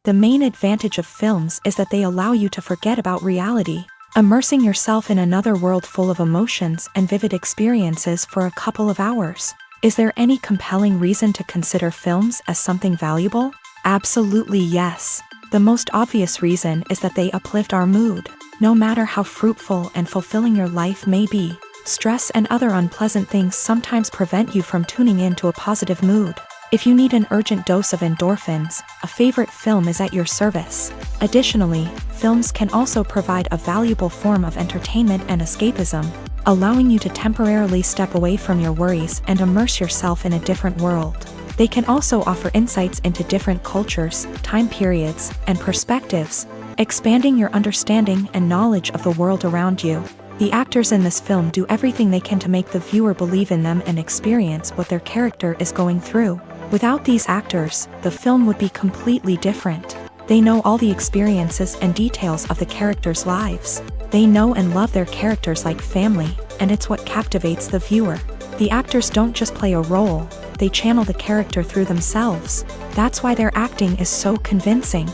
The main advantage of films is that they allow you to forget about reality, immersing yourself in another world full of emotions and vivid experiences for a couple of hours. Is there any compelling reason to consider films as something valuable? Absolutely yes. The most obvious reason is that they uplift our mood. No matter how fruitful and fulfilling your life may be, stress and other unpleasant things sometimes prevent you from tuning into a positive mood. If you need an urgent dose of endorphins, a favorite film is at your service. Additionally, films can also provide a valuable form of entertainment and escapism, allowing you to temporarily step away from your worries and immerse yourself in a different world. They can also offer insights into different cultures, time periods, and perspectives, expanding your understanding and knowledge of the world around you. The actors in this film do everything they can to make the viewer believe in them and experience what their character is going through. Without these actors, the film would be completely different. They know all the experiences and details of the characters' lives. They know and love their characters like family, and it's what captivates the viewer. The actors don't just play a role, they channel the character through themselves. That's why their acting is so convincing.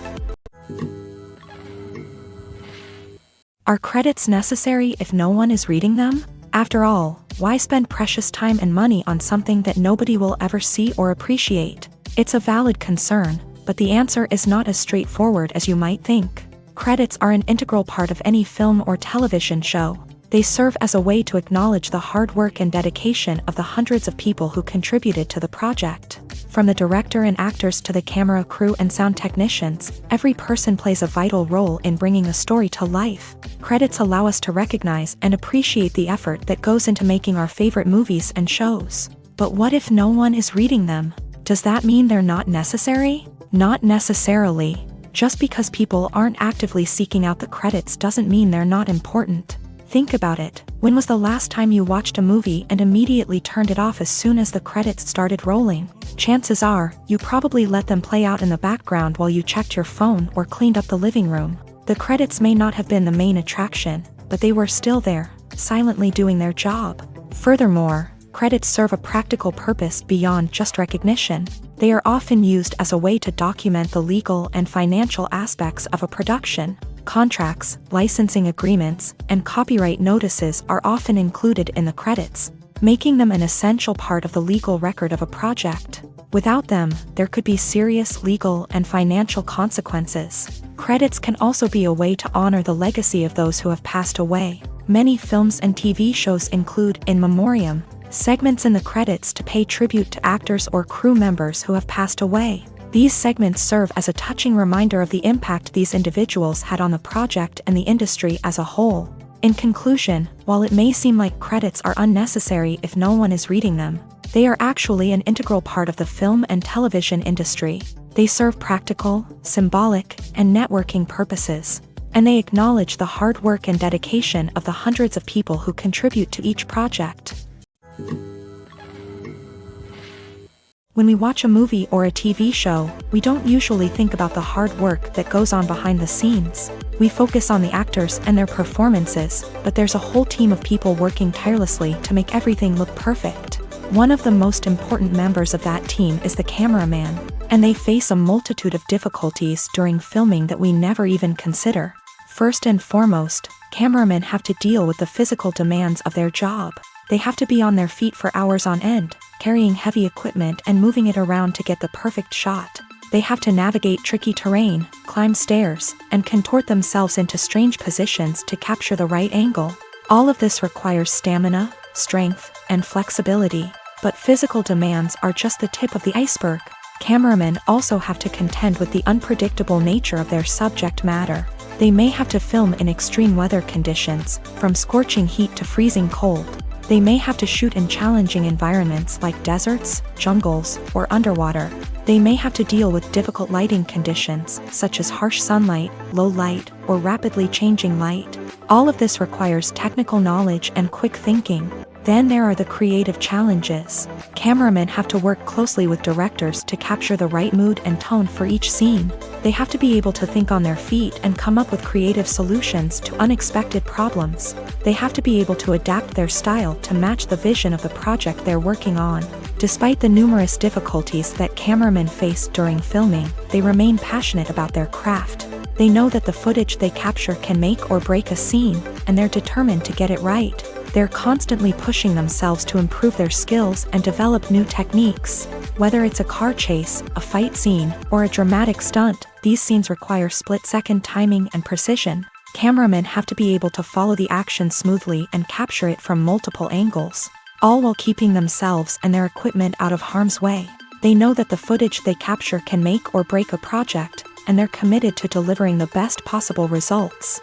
Are credits necessary if no one is reading them? After all, why spend precious time and money on something that nobody will ever see or appreciate? It's a valid concern, but the answer is not as straightforward as you might think. Credits are an integral part of any film or television show. They serve as a way to acknowledge the hard work and dedication of the hundreds of people who contributed to the project. From the director and actors to the camera crew and sound technicians, every person plays a vital role in bringing a story to life. Credits allow us to recognize and appreciate the effort that goes into making our favorite movies and shows. But what if no one is reading them? Does that mean they're not necessary? Not necessarily. Just because people aren't actively seeking out the credits doesn't mean they're not important. Think about it. When was the last time you watched a movie and immediately turned it off as soon as the credits started rolling? Chances are, you probably let them play out in the background while you checked your phone or cleaned up the living room. The credits may not have been the main attraction, but they were still there, silently doing their job. Furthermore, credits serve a practical purpose beyond just recognition. They are often used as a way to document the legal and financial aspects of a production. Contracts, licensing agreements, and copyright notices are often included in the credits, making them an essential part of the legal record of a project. Without them, there could be serious legal and financial consequences. Credits can also be a way to honor the legacy of those who have passed away. Many films and TV shows include in memoriam segments in the credits to pay tribute to actors or crew members who have passed away. These segments serve as a touching reminder of the impact these individuals had on the project and the industry as a whole. In conclusion, while it may seem like credits are unnecessary if no one is reading them, they are actually an integral part of the film and television industry. They serve practical, symbolic, and networking purposes, and they acknowledge the hard work and dedication of the hundreds of people who contribute to each project. When we watch a movie or a TV show, we don't usually think about the hard work that goes on behind the scenes. We focus on the actors and their performances, but there's a whole team of people working tirelessly to make everything look perfect. One of the most important members of that team is the cameraman, and they face a multitude of difficulties during filming that we never even consider. First and foremost, cameramen have to deal with the physical demands of their job. They have to be on their feet for hours on end, carrying heavy equipment and moving it around to get the perfect shot. They have to navigate tricky terrain, climb stairs, and contort themselves into strange positions to capture the right angle. All of this requires stamina, strength, and flexibility. But physical demands are just the tip of the iceberg. Cameramen also have to contend with the unpredictable nature of their subject matter. They may have to film in extreme weather conditions, from scorching heat to freezing cold. They may have to shoot in challenging environments like deserts, jungles, or underwater. They may have to deal with difficult lighting conditions, such as harsh sunlight, low light, or rapidly changing light. All of this requires technical knowledge and quick thinking. Then there are the creative challenges. Cameramen have to work closely with directors to capture the right mood and tone for each scene. They have to be able to think on their feet and come up with creative solutions to unexpected problems. They have to be able to adapt their style to match the vision of the project they're working on. Despite the numerous difficulties that cameramen face during filming, they remain passionate about their craft. They know that the footage they capture can make or break a scene, and they're determined to get it right. They're constantly pushing themselves to improve their skills and develop new techniques. Whether it's a car chase, a fight scene, or a dramatic stunt, these scenes require split-second timing and precision. Cameramen have to be able to follow the action smoothly and capture it from multiple angles, all while keeping themselves and their equipment out of harm's way. They know that the footage they capture can make or break a project, and they're committed to delivering the best possible results.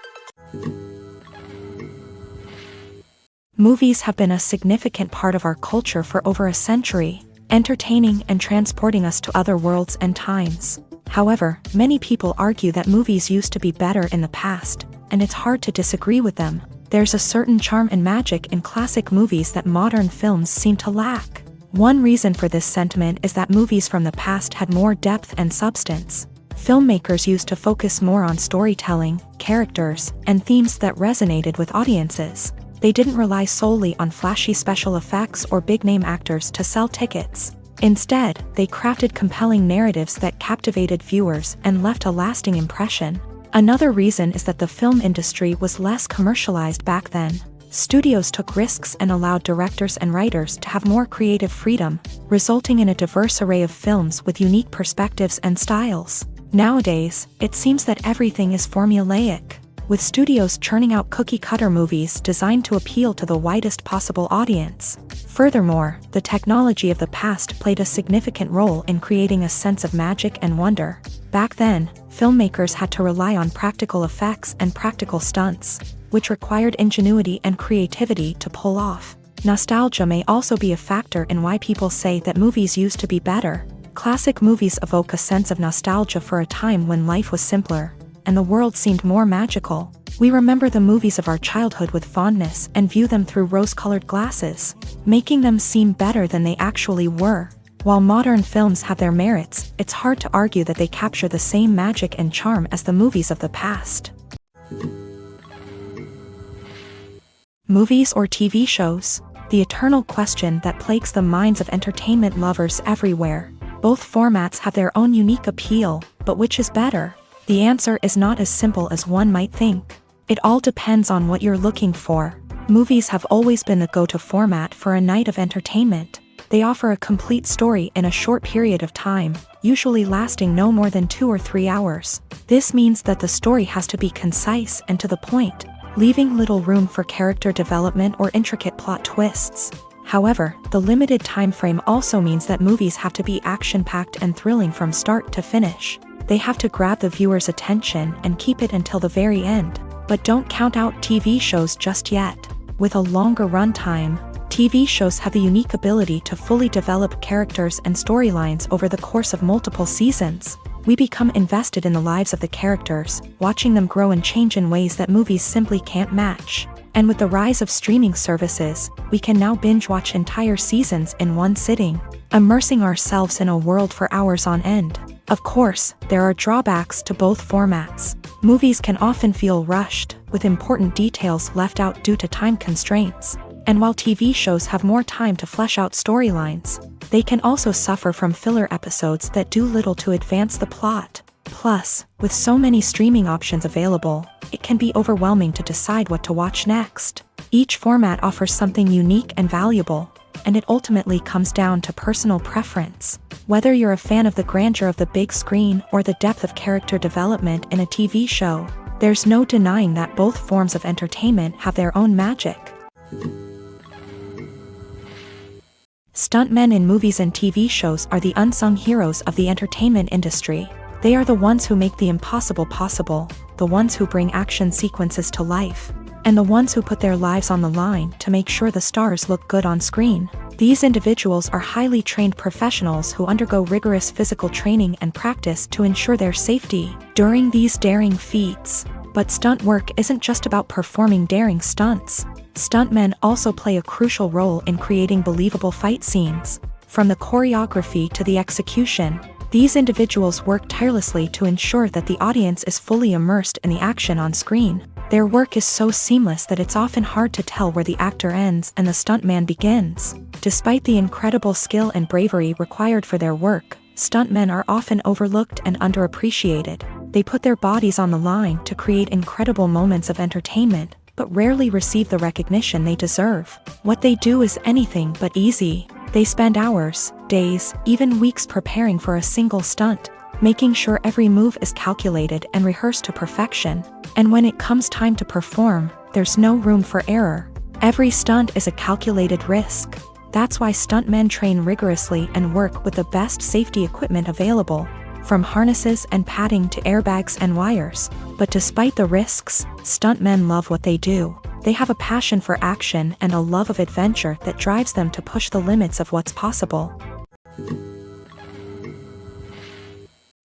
Movies have been a significant part of our culture for over a century, entertaining and transporting us to other worlds and times. However, many people argue that movies used to be better in the past, and it's hard to disagree with them. There's a certain charm and magic in classic movies that modern films seem to lack. One reason for this sentiment is that movies from the past had more depth and substance. Filmmakers used to focus more on storytelling, characters, and themes that resonated with audiences. They didn't rely solely on flashy special effects or big-name actors to sell tickets. Instead, they crafted compelling narratives that captivated viewers and left a lasting impression. Another reason is that the film industry was less commercialized back then. Studios took risks and allowed directors and writers to have more creative freedom, resulting in a diverse array of films with unique perspectives and styles. Nowadays, it seems that everything is formulaic, with studios churning out cookie-cutter movies designed to appeal to the widest possible audience. Furthermore, the technology of the past played a significant role in creating a sense of magic and wonder. Back then, filmmakers had to rely on practical effects and practical stunts, which required ingenuity and creativity to pull off. Nostalgia may also be a factor in why people say that movies used to be better. Classic movies evoke a sense of nostalgia for a time when life was simpler, and the world seemed more magical. We remember the movies of our childhood with fondness and view them through rose-colored glasses, making them seem better than they actually were. While modern films have their merits, it's hard to argue that they capture the same magic and charm as the movies of the past. Movies or TV shows? The eternal question that plagues the minds of entertainment lovers everywhere. Both formats have their own unique appeal, but which is better? The answer is not as simple as one might think. It all depends on what you're looking for. Movies have always been the go-to format for a night of entertainment. They offer a complete story in a short period of time, usually lasting no more than 2 or 3 hours. This means that the story has to be concise and to the point, leaving little room for character development or intricate plot twists. However, the limited time frame also means that movies have to be action-packed and thrilling from start to finish. They have to grab the viewer's attention and keep it until the very end. But don't count out TV shows just yet. With a longer runtime, TV shows have the unique ability to fully develop characters and storylines over the course of multiple seasons. We become invested in the lives of the characters, watching them grow and change in ways that movies simply can't match. And with the rise of streaming services, we can now binge-watch entire seasons in one sitting, immersing ourselves in a world for hours on end. Of course, there are drawbacks to both formats. Movies can often feel rushed, with important details left out due to time constraints. And while TV shows have more time to flesh out storylines, they can also suffer from filler episodes that do little to advance the plot. Plus, with so many streaming options available, it can be overwhelming to decide what to watch next. Each format offers something unique and valuable, and it ultimately comes down to personal preference. Whether you're a fan of the grandeur of the big screen or the depth of character development in a TV show, there's no denying that both forms of entertainment have their own magic. Stuntmen in movies and TV shows are the unsung heroes of the entertainment industry. They are the ones who make the impossible possible, the ones who bring action sequences to life, and the ones who put their lives on the line to make sure the stars look good on screen. These individuals are highly trained professionals who undergo rigorous physical training and practice to ensure their safety during these daring feats. But stunt work isn't just about performing daring stunts. Stuntmen also play a crucial role in creating believable fight scenes. From the choreography to the execution, these individuals work tirelessly to ensure that the audience is fully immersed in the action on screen. Their work is so seamless that it's often hard to tell where the actor ends and the stuntman begins. Despite the incredible skill and bravery required for their work, stuntmen are often overlooked and underappreciated. They put their bodies on the line to create incredible moments of entertainment, but rarely receive the recognition they deserve. What they do is anything but easy. They spend hours, days, even weeks preparing for a single stunt, making sure every move is calculated and rehearsed to perfection. And when it comes time to perform, there's no room for error. Every stunt is a calculated risk. That's why stuntmen train rigorously and work with the best safety equipment available, from harnesses and padding to airbags and wires. But despite the risks, stuntmen love what they do. They have a passion for action and a love of adventure that drives them to push the limits of what's possible.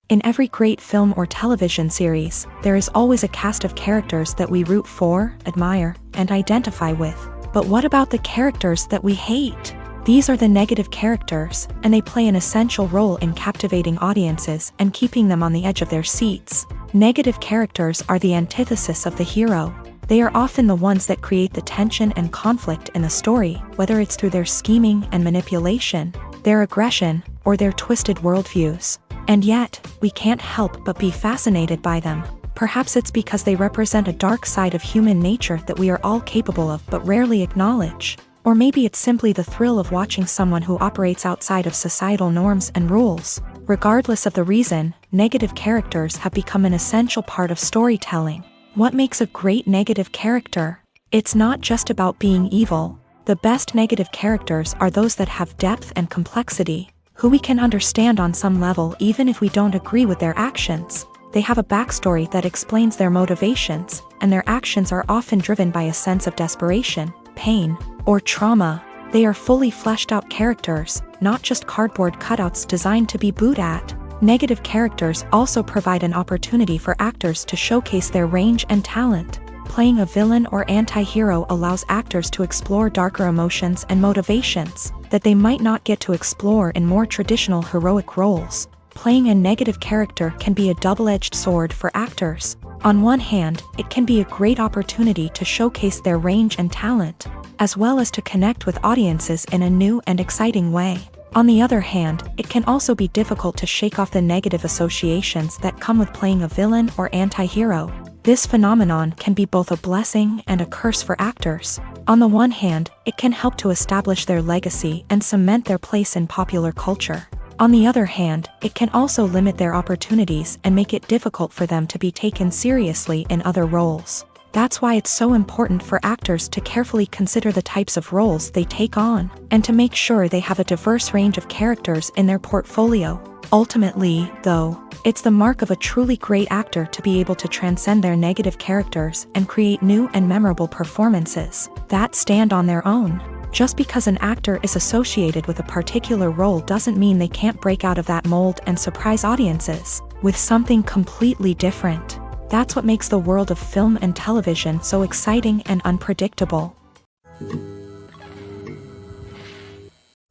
In every great film or television series, there is always a cast of characters that we root for, admire, and identify with. But what about the characters that we hate? These are the negative characters, and they play an essential role in captivating audiences and keeping them on the edge of their seats. Negative characters are the antithesis of the hero. They are often the ones that create the tension and conflict in the story, whether it's through their scheming and manipulation, their aggression, or their twisted worldviews. And yet, we can't help but be fascinated by them. Perhaps it's because they represent a dark side of human nature that we are all capable of but rarely acknowledge. Or maybe it's simply the thrill of watching someone who operates outside of societal norms and rules. Regardless of the reason, negative characters have become an essential part of storytelling. What makes a great negative character? It's not just about being evil. The best negative characters are those that have depth and complexity, who we can understand on some level even if we don't agree with their actions. They have a backstory that explains their motivations, and their actions are often driven by a sense of desperation, pain, or trauma. They are fully fleshed out characters, not just cardboard cutouts designed to be booed at. Negative characters also provide an opportunity for actors to showcase their range and talent. Playing a villain or anti-hero allows actors to explore darker emotions and motivations that they might not get to explore in more traditional heroic roles. Playing a negative character can be a double-edged sword for actors. On one hand, it can be a great opportunity to showcase their range and talent, as well as to connect with audiences in a new and exciting way. On the other hand, it can also be difficult to shake off the negative associations that come with playing a villain or anti-hero. This phenomenon can be both a blessing and a curse for actors. On the one hand, it can help to establish their legacy and cement their place in popular culture. On the other hand, it can also limit their opportunities and make it difficult for them to be taken seriously in other roles. That's why it's so important for actors to carefully consider the types of roles they take on, and to make sure they have a diverse range of characters in their portfolio. Ultimately, though, it's the mark of a truly great actor to be able to transcend their negative characters and create new and memorable performances that stand on their own. Just because an actor is associated with a particular role doesn't mean they can't break out of that mold and surprise audiences with something completely different. That's what makes the world of film and television so exciting and unpredictable.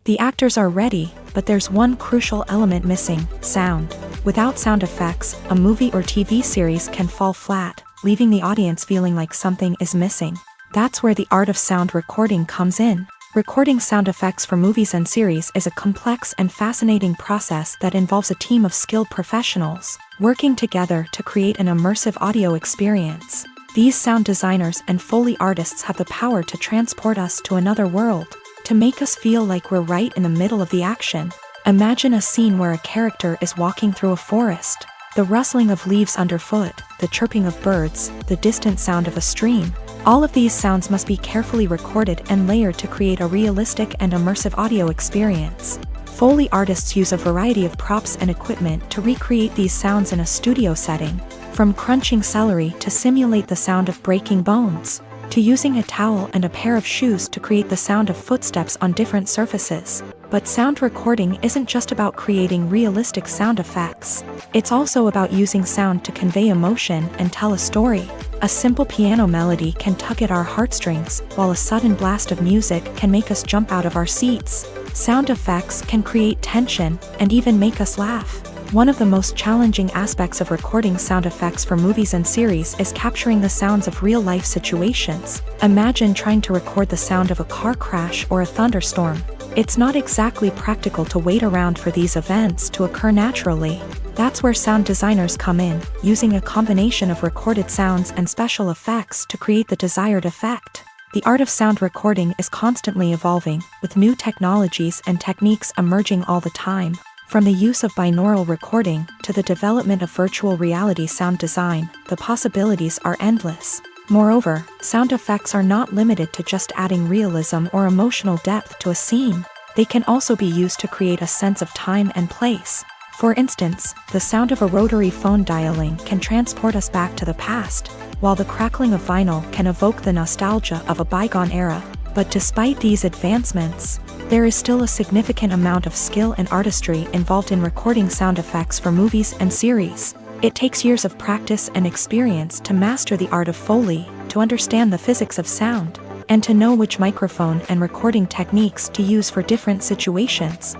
The actors are ready, but there's one crucial element missing: sound. Without sound effects, a movie or TV series can fall flat, leaving the audience feeling like something is missing. That's where the art of sound recording comes in. Recording sound effects for movies and series is a complex and fascinating process that involves a team of skilled professionals working together to create an immersive audio experience. These sound designers and Foley artists have the power to transport us to another world, to make us feel like we're right in the middle of the action. Imagine a scene where a character is walking through a forest. The rustling of leaves underfoot, the chirping of birds, the distant sound of a stream. All of these sounds must be carefully recorded and layered to create a realistic and immersive audio experience. Foley artists use a variety of props and equipment to recreate these sounds in a studio setting, from crunching celery to simulate the sound of breaking bones, to using a towel and a pair of shoes to create the sound of footsteps on different surfaces. But sound recording isn't just about creating realistic sound effects. It's also about using sound to convey emotion and tell a story. A simple piano melody can tug at our heartstrings, while a sudden blast of music can make us jump out of our seats. Sound effects can create tension and even make us laugh. One of the most challenging aspects of recording sound effects for movies and series is capturing the sounds of real-life situations. Imagine trying to record the sound of a car crash or a thunderstorm. It's not exactly practical to wait around for these events to occur naturally. That's where sound designers come in, using a combination of recorded sounds and special effects to create the desired effect. The art of sound recording is constantly evolving, with new technologies and techniques emerging all the time. From the use of binaural recording to the development of virtual reality sound design, the possibilities are endless. Moreover, sound effects are not limited to just adding realism or emotional depth to a scene. They can also be used to create a sense of time and place. For instance, the sound of a rotary phone dialing can transport us back to the past, while the crackling of vinyl can evoke the nostalgia of a bygone era. But despite these advancements, there is still a significant amount of skill and artistry involved in recording sound effects for movies and series. It takes years of practice and experience to master the art of Foley, to understand the physics of sound, and to know which microphone and recording techniques to use for different situations.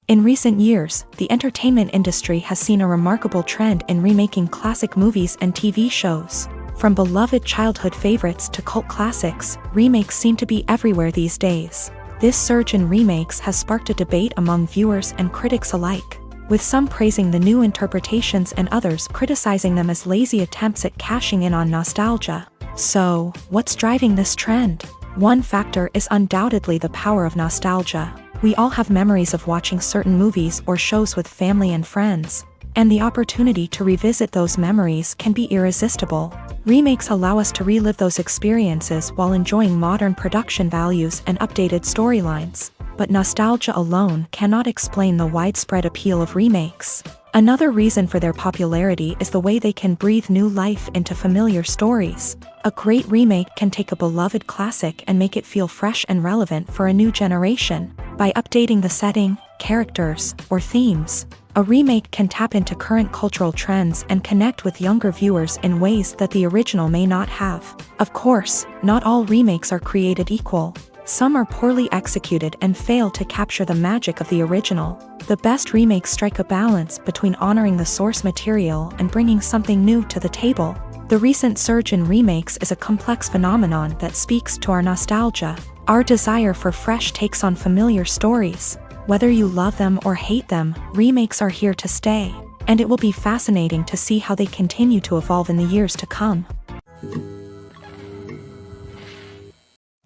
In recent years, the entertainment industry has seen a remarkable trend in remaking classic movies and TV shows. From beloved childhood favorites to cult classics, remakes seem to be everywhere these days. This surge in remakes has sparked a debate among viewers and critics alike, with some praising the new interpretations and others criticizing them as lazy attempts at cashing in on nostalgia. So, what's driving this trend? One factor is undoubtedly the power of nostalgia. We all have memories of watching certain movies or shows with family and friends, and the opportunity to revisit those memories can be irresistible. Remakes allow us to relive those experiences while enjoying modern production values and updated storylines. But nostalgia alone cannot explain the widespread appeal of remakes. Another reason for their popularity is the way they can breathe new life into familiar stories. A great remake can take a beloved classic and make it feel fresh and relevant for a new generation. By updating the setting, characters, or themes, a remake can tap into current cultural trends and connect with younger viewers in ways that the original may not have. Of course, not all remakes are created equal. Some are poorly executed and fail to capture the magic of the original. The best remakes strike a balance between honoring the source material and bringing something new to the table. The recent surge in remakes is a complex phenomenon that speaks to our nostalgia, our desire for fresh takes on familiar stories. Whether you love them or hate them, remakes are here to stay, and it will be fascinating to see how they continue to evolve in the years to come.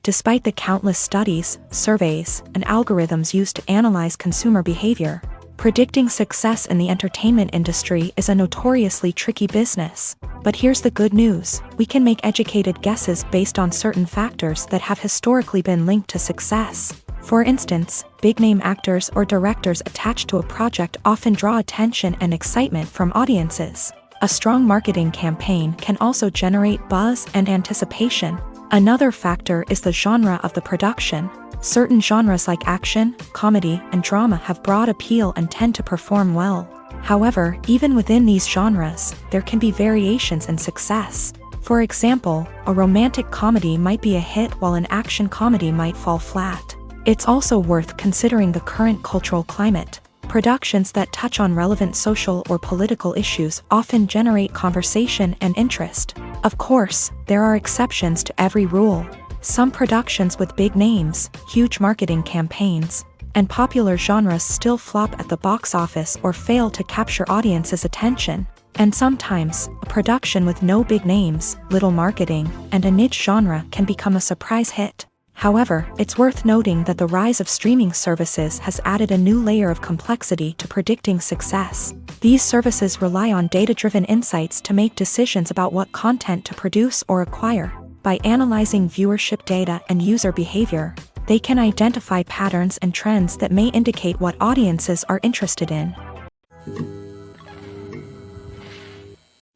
Despite the countless studies, surveys, and algorithms used to analyze consumer behavior, predicting success in the entertainment industry is a notoriously tricky business. But here's the good news: we can make educated guesses based on certain factors that have historically been linked to success. For instance, big-name actors or directors attached to a project often draw attention and excitement from audiences. A strong marketing campaign can also generate buzz and anticipation. Another factor is the genre of the production. Certain genres like action, comedy, and drama have broad appeal and tend to perform well. However, even within these genres, there can be variations in success. For example, a romantic comedy might be a hit while an action comedy might fall flat. It's also worth considering the current cultural climate. Productions that touch on relevant social or political issues often generate conversation and interest. Of course, there are exceptions to every rule. Some productions with big names, huge marketing campaigns, and popular genres still flop at the box office or fail to capture audiences' attention. And sometimes, a production with no big names, little marketing, and a niche genre can become a surprise hit. However, it's worth noting that the rise of streaming services has added a new layer of complexity to predicting success. These services rely on data-driven insights to make decisions about what content to produce or acquire. By analyzing viewership data and user behavior, they can identify patterns and trends that may indicate what audiences are interested in.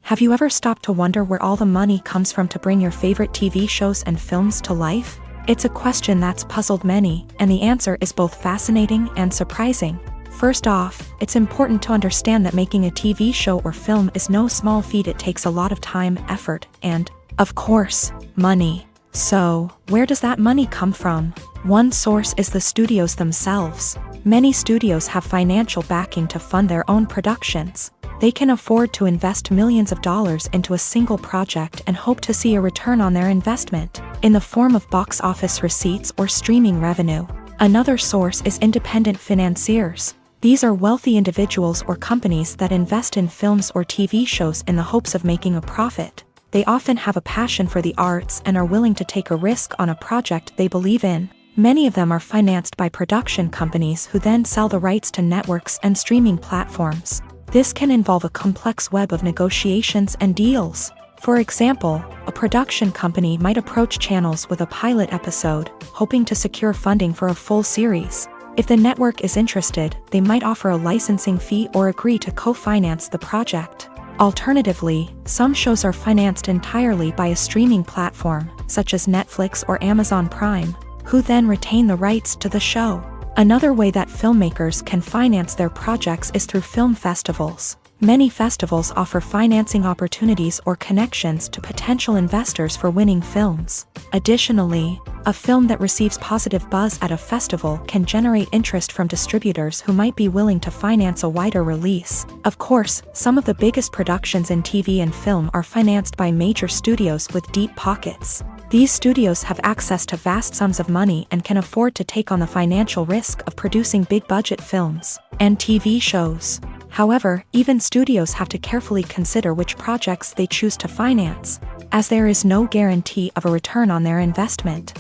Have you ever stopped to wonder where all the money comes from to bring your favorite TV shows and films to life? It's a question that's puzzled many, and the answer is both fascinating and surprising. First off, it's important to understand that making a TV show or film is no small feat. It takes a lot of time, effort, and, of course, money. So, where does that money come from? One source is the studios themselves. Many studios have financial backing to fund their own productions. They can afford to invest millions of dollars into a single project and hope to see a return on their investment, in the form of box office receipts or streaming revenue. Another source is independent financiers. These are wealthy individuals or companies that invest in films or TV shows in the hopes of making a profit. They often have a passion for the arts and are willing to take a risk on a project they believe in. Many of them are financed by production companies who then sell the rights to networks and streaming platforms. This can involve a complex web of negotiations and deals. For example, a production company might approach channels with a pilot episode, hoping to secure funding for a full series. If the network is interested, they might offer a licensing fee or agree to co-finance the project. Alternatively, some shows are financed entirely by a streaming platform, such as Netflix or Amazon Prime, who then retain the rights to the show. Another way that filmmakers can finance their projects is through film festivals. Many festivals offer financing opportunities or connections to potential investors for winning films. Additionally, a film that receives positive buzz at a festival can generate interest from distributors who might be willing to finance a wider release. Of course, some of the biggest productions in TV and film are financed by major studios with deep pockets. These studios have access to vast sums of money and can afford to take on the financial risk of producing big-budget films and TV shows. However, even studios have to carefully consider which projects they choose to finance, as there is no guarantee of a return on their investment.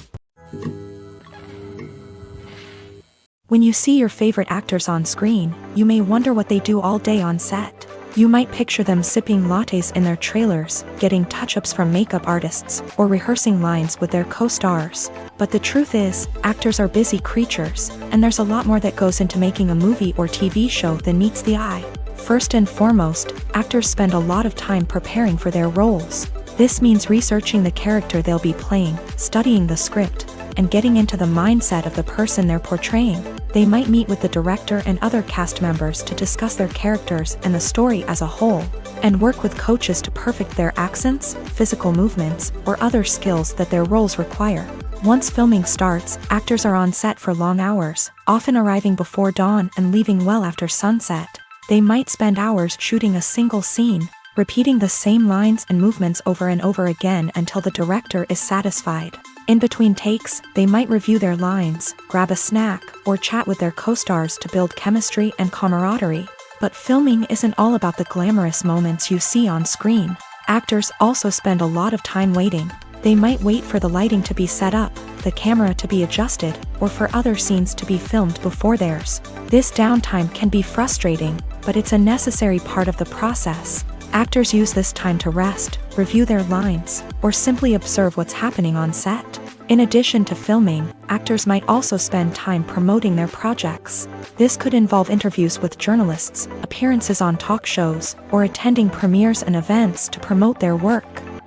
When you see your favorite actors on screen, you may wonder what they do all day on set. You might picture them sipping lattes in their trailers, getting touch-ups from makeup artists, or rehearsing lines with their co-stars. But the truth is, actors are busy creatures, and there's a lot more that goes into making a movie or TV show than meets the eye. First and foremost, actors spend a lot of time preparing for their roles. This means researching the character they'll be playing, studying the script, and getting into the mindset of the person they're portraying. They might meet with the director and other cast members to discuss their characters and the story as a whole, and work with coaches to perfect their accents, physical movements, or other skills that their roles require. Once filming starts, actors are on set for long hours, often arriving before dawn and leaving well after sunset. They might spend hours shooting a single scene, repeating the same lines and movements over and over again until the director is satisfied. In between takes, they might review their lines, grab a snack, or chat with their co-stars to build chemistry and camaraderie. But filming isn't all about the glamorous moments you see on screen. Actors also spend a lot of time waiting. They might wait for the lighting to be set up, the camera to be adjusted, or for other scenes to be filmed before theirs. This downtime can be frustrating, but it's a necessary part of the process. Actors use this time to rest, review their lines, or simply observe what's happening on set. In addition to filming, actors might also spend time promoting their projects. This could involve interviews with journalists, appearances on talk shows, or attending premieres and events to promote their work.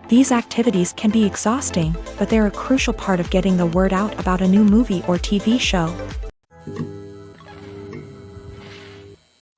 These activities can be exhausting, but they're a crucial part of getting the word out about a new movie or TV show.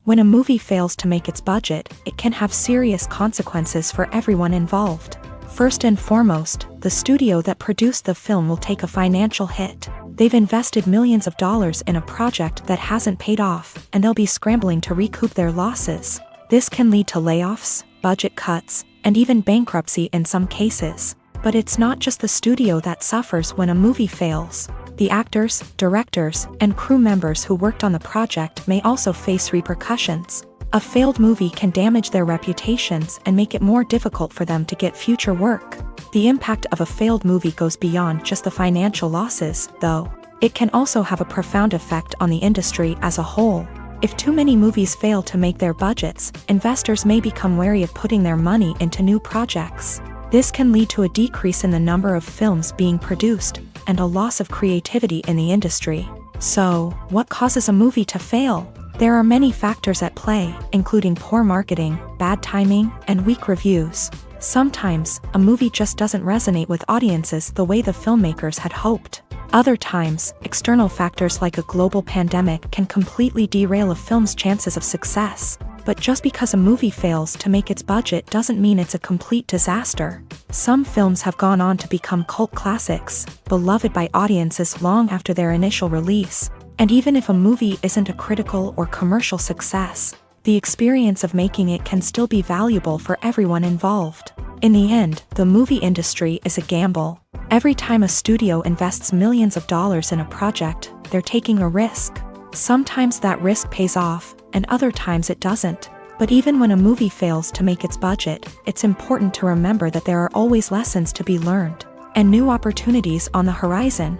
When a movie fails to make its budget, it can have serious consequences for everyone involved. First and foremost, the studio that produced the film will take a financial hit. They've invested millions of dollars in a project that hasn't paid off, and they'll be scrambling to recoup their losses. This can lead to layoffs, budget cuts, and even bankruptcy in some cases. But it's not just the studio that suffers when a movie fails. The actors, directors, and crew members who worked on the project may also face repercussions. A failed movie can damage their reputations and make it more difficult for them to get future work. The impact of a failed movie goes beyond just the financial losses, though. It can also have a profound effect on the industry as a whole. If too many movies fail to make their budgets, investors may become wary of putting their money into new projects. This can lead to a decrease in the number of films being produced, and a loss of creativity in the industry. So, what causes a movie to fail? There are many factors at play, including poor marketing, bad timing, and weak reviews. Sometimes, a movie just doesn't resonate with audiences the way the filmmakers had hoped. Other times, external factors like a global pandemic can completely derail a film's chances of success. But just because a movie fails to make its budget doesn't mean it's a complete disaster. Some films have gone on to become cult classics, beloved by audiences long after their initial release. And even if a movie isn't a critical or commercial success, the experience of making it can still be valuable for everyone involved. In the end, the movie industry is a gamble. Every time a studio invests millions of dollars in a project, they're taking a risk. Sometimes that risk pays off, and other times it doesn't. But even when a movie fails to make its budget, it's important to remember that there are always lessons to be learned, and new opportunities on the horizon.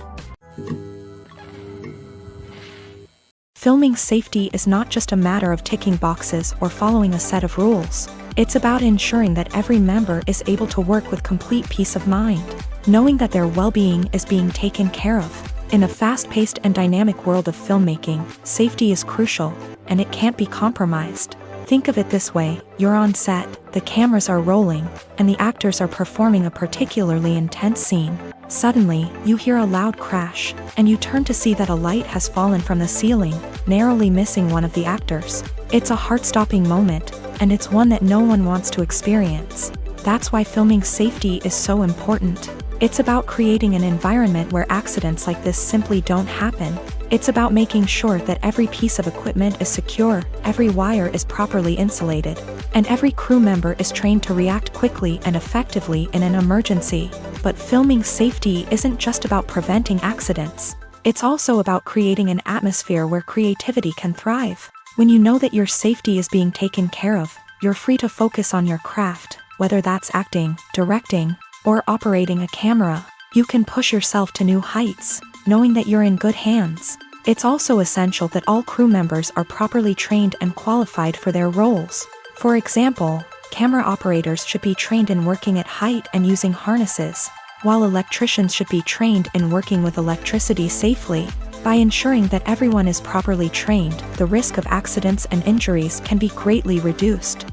Filming safety is not just a matter of ticking boxes or following a set of rules. It's about ensuring that every member is able to work with complete peace of mind, knowing that their well-being is being taken care of. In a fast-paced and dynamic world of filmmaking, safety is crucial, and it can't be compromised. Think of it this way: you're on set, the cameras are rolling, and the actors are performing a particularly intense scene. Suddenly, you hear a loud crash, and you turn to see that a light has fallen from the ceiling, narrowly missing one of the actors. It's a heart-stopping moment, and it's one that no one wants to experience. That's why filming safety is so important. It's about creating an environment where accidents like this simply don't happen. It's about making sure that every piece of equipment is secure, every wire is properly insulated, and every crew member is trained to react quickly and effectively in an emergency. But filming safety isn't just about preventing accidents. It's also about creating an atmosphere where creativity can thrive. When you know that your safety is being taken care of, you're free to focus on your craft, whether that's acting, directing, or operating a camera. You can push yourself to new heights, knowing that you're in good hands. It's also essential that all crew members are properly trained and qualified for their roles. For example, camera operators should be trained in working at height and using harnesses, while electricians should be trained in working with electricity safely. By ensuring that everyone is properly trained, the risk of accidents and injuries can be greatly reduced.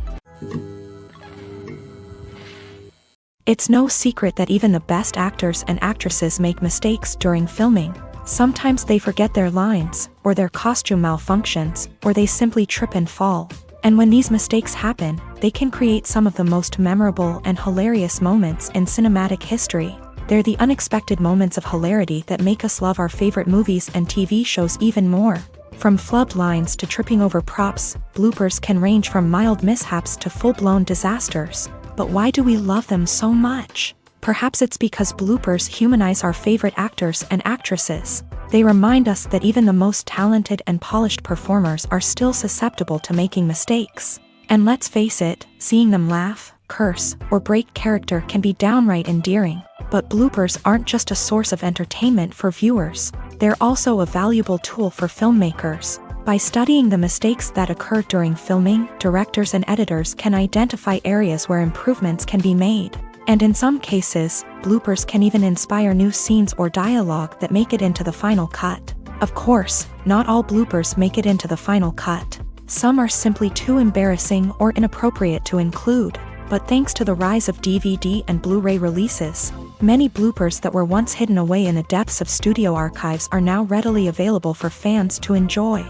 It's no secret that even the best actors and actresses make mistakes during filming. Sometimes they forget their lines, or their costume malfunctions, or they simply trip and fall. And when these mistakes happen, they can create some of the most memorable and hilarious moments in cinematic history. They're the unexpected moments of hilarity that make us love our favorite movies and TV shows even more. From flubbed lines to tripping over props, bloopers can range from mild mishaps to full-blown disasters. But why do we love them so much? Perhaps it's because bloopers humanize our favorite actors and actresses. They remind us that even the most talented and polished performers are still susceptible to making mistakes. And let's face it, seeing them laugh, curse, or break character can be downright endearing. But bloopers aren't just a source of entertainment for viewers. They're also a valuable tool for filmmakers. By studying the mistakes that occur during filming, directors and editors can identify areas where improvements can be made. And in some cases, bloopers can even inspire new scenes or dialogue that make it into the final cut. Of course, not all bloopers make it into the final cut. Some are simply too embarrassing or inappropriate to include. But thanks to the rise of DVD and Blu-ray releases, many bloopers that were once hidden away in the depths of studio archives are now readily available for fans to enjoy.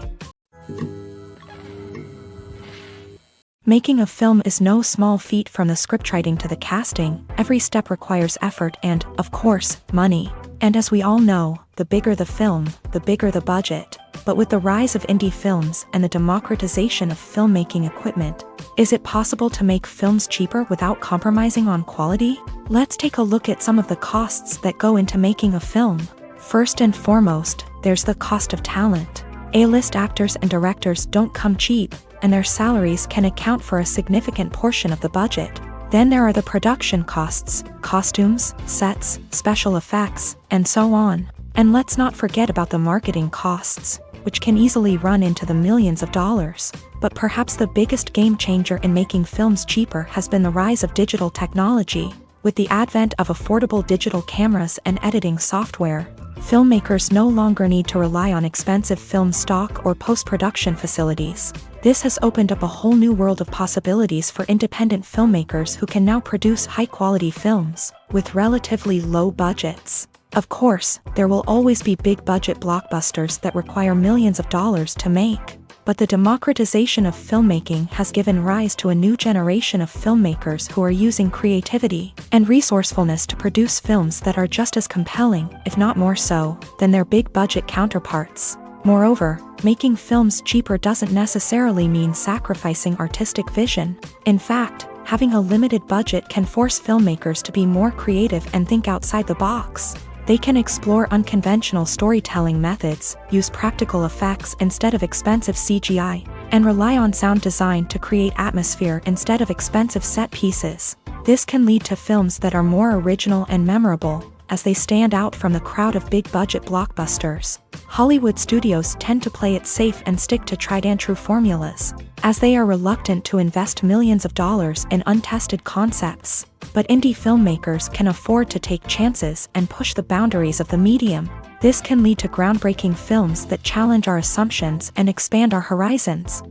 Making a film is no small feat. From the scriptwriting to the casting, every step requires effort and, of course, money. And as we all know, the bigger the film, the bigger the budget. But with the rise of indie films and the democratization of filmmaking equipment, is it possible to make films cheaper without compromising on quality? Let's take a look at some of the costs that go into making a film. First and foremost, there's the cost of talent. A-list actors and directors don't come cheap, and their salaries can account for a significant portion of the budget. Then there are the production costs, costumes, sets, special effects, and so on. And let's not forget about the marketing costs, which can easily run into the millions of dollars. But perhaps the biggest game changer in making films cheaper has been the rise of digital technology. With the advent of affordable digital cameras and editing software, filmmakers no longer need to rely on expensive film stock or post-production facilities. This has opened up a whole new world of possibilities for independent filmmakers who can now produce high-quality films with relatively low budgets. Of course, there will always be big-budget blockbusters that require millions of dollars to make. But the democratization of filmmaking has given rise to a new generation of filmmakers who are using creativity and resourcefulness to produce films that are just as compelling, if not more so, than their big-budget counterparts. Moreover, making films cheaper doesn't necessarily mean sacrificing artistic vision. In fact, having a limited budget can force filmmakers to be more creative and think outside the box. They can explore unconventional storytelling methods, use practical effects instead of expensive CGI, and rely on sound design to create atmosphere instead of expensive set pieces. This can lead to films that are more original and memorable, as they stand out from the crowd of big-budget blockbusters. Hollywood studios tend to play it safe and stick to tried-and-true formulas, as they are reluctant to invest millions of dollars in untested concepts. But indie filmmakers can afford to take chances and push the boundaries of the medium. This can lead to groundbreaking films that challenge our assumptions and expand our horizons.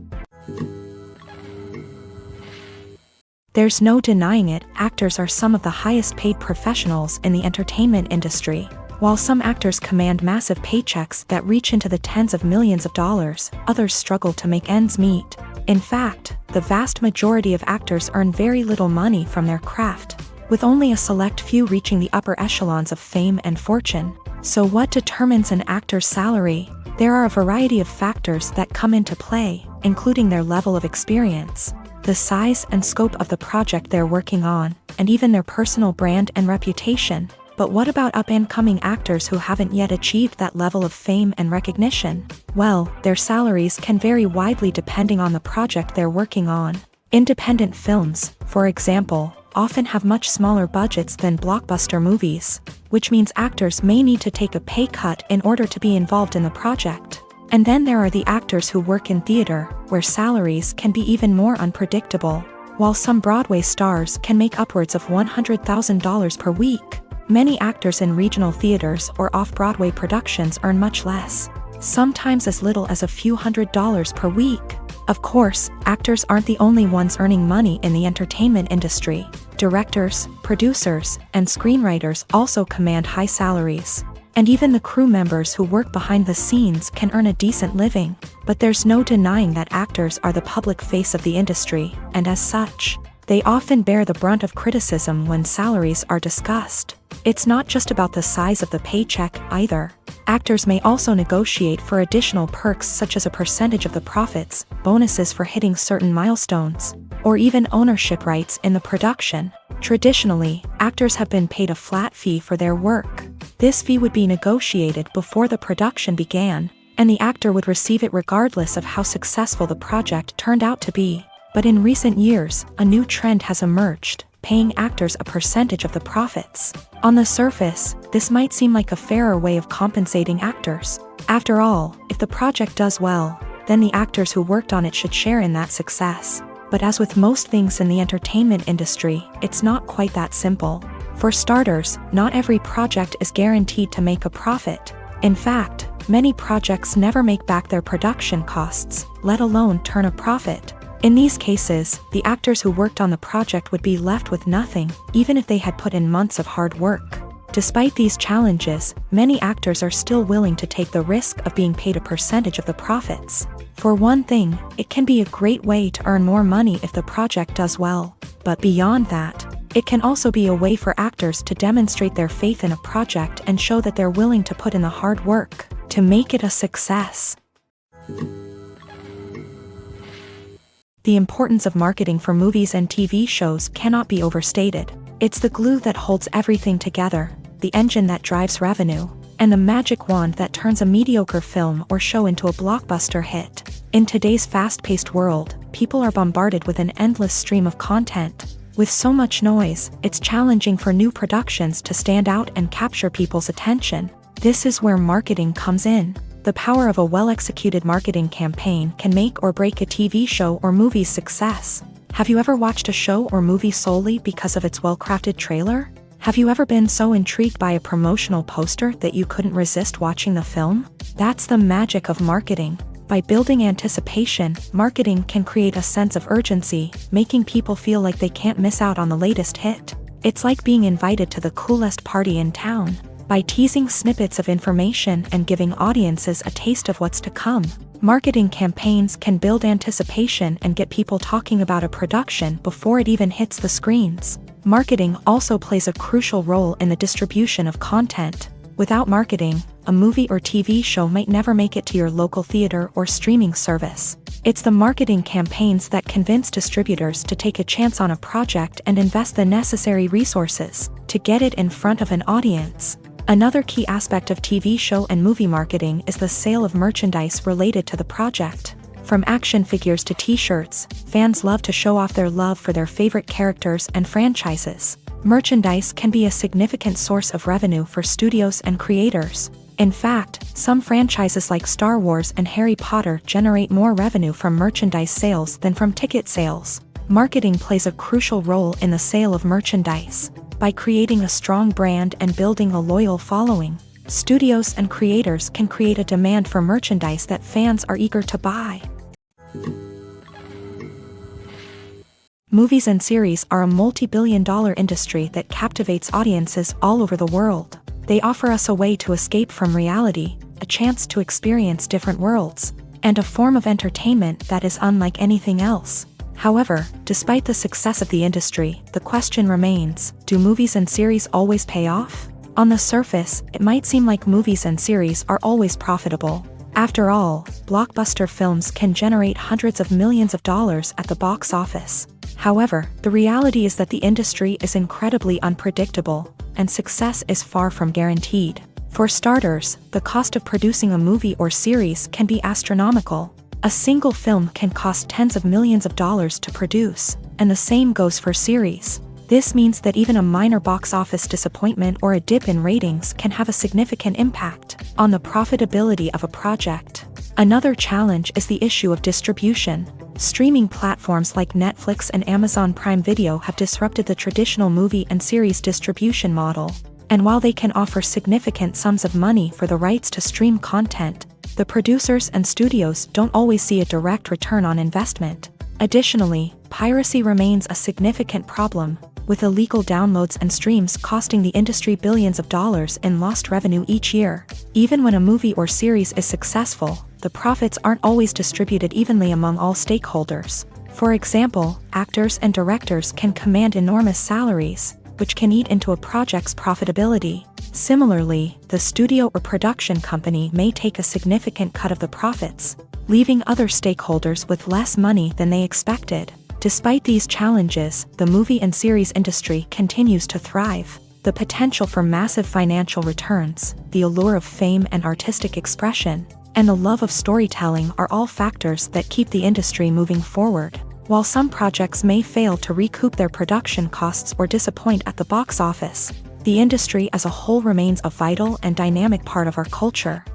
There's no denying it, actors are some of the highest-paid professionals in the entertainment industry. While some actors command massive paychecks that reach into the tens of millions of dollars, others struggle to make ends meet. In fact, the vast majority of actors earn very little money from their craft, with only a select few reaching the upper echelons of fame and fortune. So what determines an actor's salary? There are a variety of factors that come into play, including their level of experience, the size and scope of the project they're working on, and even their personal brand and reputation. But what about up-and-coming actors who haven't yet achieved that level of fame and recognition? Well, their salaries can vary widely depending on the project they're working on. Independent films, for example, often have much smaller budgets than blockbuster movies, which means actors may need to take a pay cut in order to be involved in the project. And then there are the actors who work in theater, where salaries can be even more unpredictable. While some Broadway stars can make upwards of $100,000 per week, many actors in regional theaters or off-Broadway productions earn much less, sometimes as little as a few $100s per week. Of course, actors aren't the only ones earning money in the entertainment industry. Directors, producers, and screenwriters also command high salaries. And even the crew members who work behind the scenes can earn a decent living. But there's no denying that actors are the public face of the industry, and as such, they often bear the brunt of criticism when salaries are discussed. It's not just about the size of the paycheck, either. Actors may also negotiate for additional perks such as a percentage of the profits, bonuses for hitting certain milestones, or even ownership rights in the production. Traditionally, actors have been paid a flat fee for their work. This fee would be negotiated before the production began, and the actor would receive it regardless of how successful the project turned out to be. But in recent years, a new trend has emerged, paying actors a percentage of the profits. On the surface, this might seem like a fairer way of compensating actors. After all, if the project does well, then the actors who worked on it should share in that success. But as with most things in the entertainment industry, it's not quite that simple. For starters, not every project is guaranteed to make a profit. In fact, many projects never make back their production costs, let alone turn a profit. In these cases, the actors who worked on the project would be left with nothing, even if they had put in months of hard work. Despite these challenges, many actors are still willing to take the risk of being paid a percentage of the profits. For one thing, it can be a great way to earn more money if the project does well. But beyond that, it can also be a way for actors to demonstrate their faith in a project and show that they're willing to put in the hard work to make it a success. The importance of marketing for movies and TV shows cannot be overstated. It's the glue that holds everything together, the engine that drives revenue, and the magic wand that turns a mediocre film or show into a blockbuster hit. In today's fast-paced world, people are bombarded with an endless stream of content. With so much noise, it's challenging for new productions to stand out and capture people's attention. This is where marketing comes in. The power of a well-executed marketing campaign can make or break a TV show or movie's success. Have you ever watched a show or movie solely because of its well-crafted trailer? Have you ever been so intrigued by a promotional poster that you couldn't resist watching the film? That's the magic of marketing. By building anticipation, marketing can create a sense of urgency, making people feel like they can't miss out on the latest hit. It's like being invited to the coolest party in town. By teasing snippets of information and giving audiences a taste of what's to come, marketing campaigns can build anticipation and get people talking about a production before it even hits the screens. Marketing also plays a crucial role in the distribution of content. Without marketing, a movie or TV show might never make it to your local theater or streaming service. It's the marketing campaigns that convince distributors to take a chance on a project and invest the necessary resources to get it in front of an audience. Another key aspect of TV show and movie marketing is the sale of merchandise related to the project. From action figures to t-shirts, fans love to show off their love for their favorite characters and franchises. Merchandise can be a significant source of revenue for studios and creators. In fact, some franchises like Star Wars and Harry Potter generate more revenue from merchandise sales than from ticket sales. Marketing plays a crucial role in the sale of merchandise. By creating a strong brand and building a loyal following, studios and creators can create a demand for merchandise that fans are eager to buy. Movies and series are a multi-billion-dollar industry that captivates audiences all over the world. They offer us a way to escape from reality, a chance to experience different worlds, and a form of entertainment that is unlike anything else. However, despite the success of the industry, the question remains, do movies and series always pay off? On the surface, it might seem like movies and series are always profitable. After all, blockbuster films can generate hundreds of millions of dollars at the box office. However, the reality is that the industry is incredibly unpredictable, and success is far from guaranteed. For starters, the cost of producing a movie or series can be astronomical. A single film can cost tens of millions of dollars to produce, and the same goes for series. This means that even a minor box office disappointment or a dip in ratings can have a significant impact on the profitability of a project. Another challenge is the issue of distribution. Streaming platforms like Netflix and Amazon Prime Video have disrupted the traditional movie and series distribution model. And while they can offer significant sums of money for the rights to stream content, the producers and studios don't always see a direct return on investment. Additionally, piracy remains a significant problem, with illegal downloads and streams costing the industry billions of dollars in lost revenue each year. Even when a movie or series is successful, the profits aren't always distributed evenly among all stakeholders. For example, actors and directors can command enormous salaries, which can eat into a project's profitability. Similarly, the studio or production company may take a significant cut of the profits, leaving other stakeholders with less money than they expected. Despite these challenges, the movie and series industry continues to thrive. The potential for massive financial returns, the allure of fame and artistic expression, and the love of storytelling are all factors that keep the industry moving forward. While some projects may fail to recoup their production costs or disappoint at the box office, the industry as a whole remains a vital and dynamic part of our culture.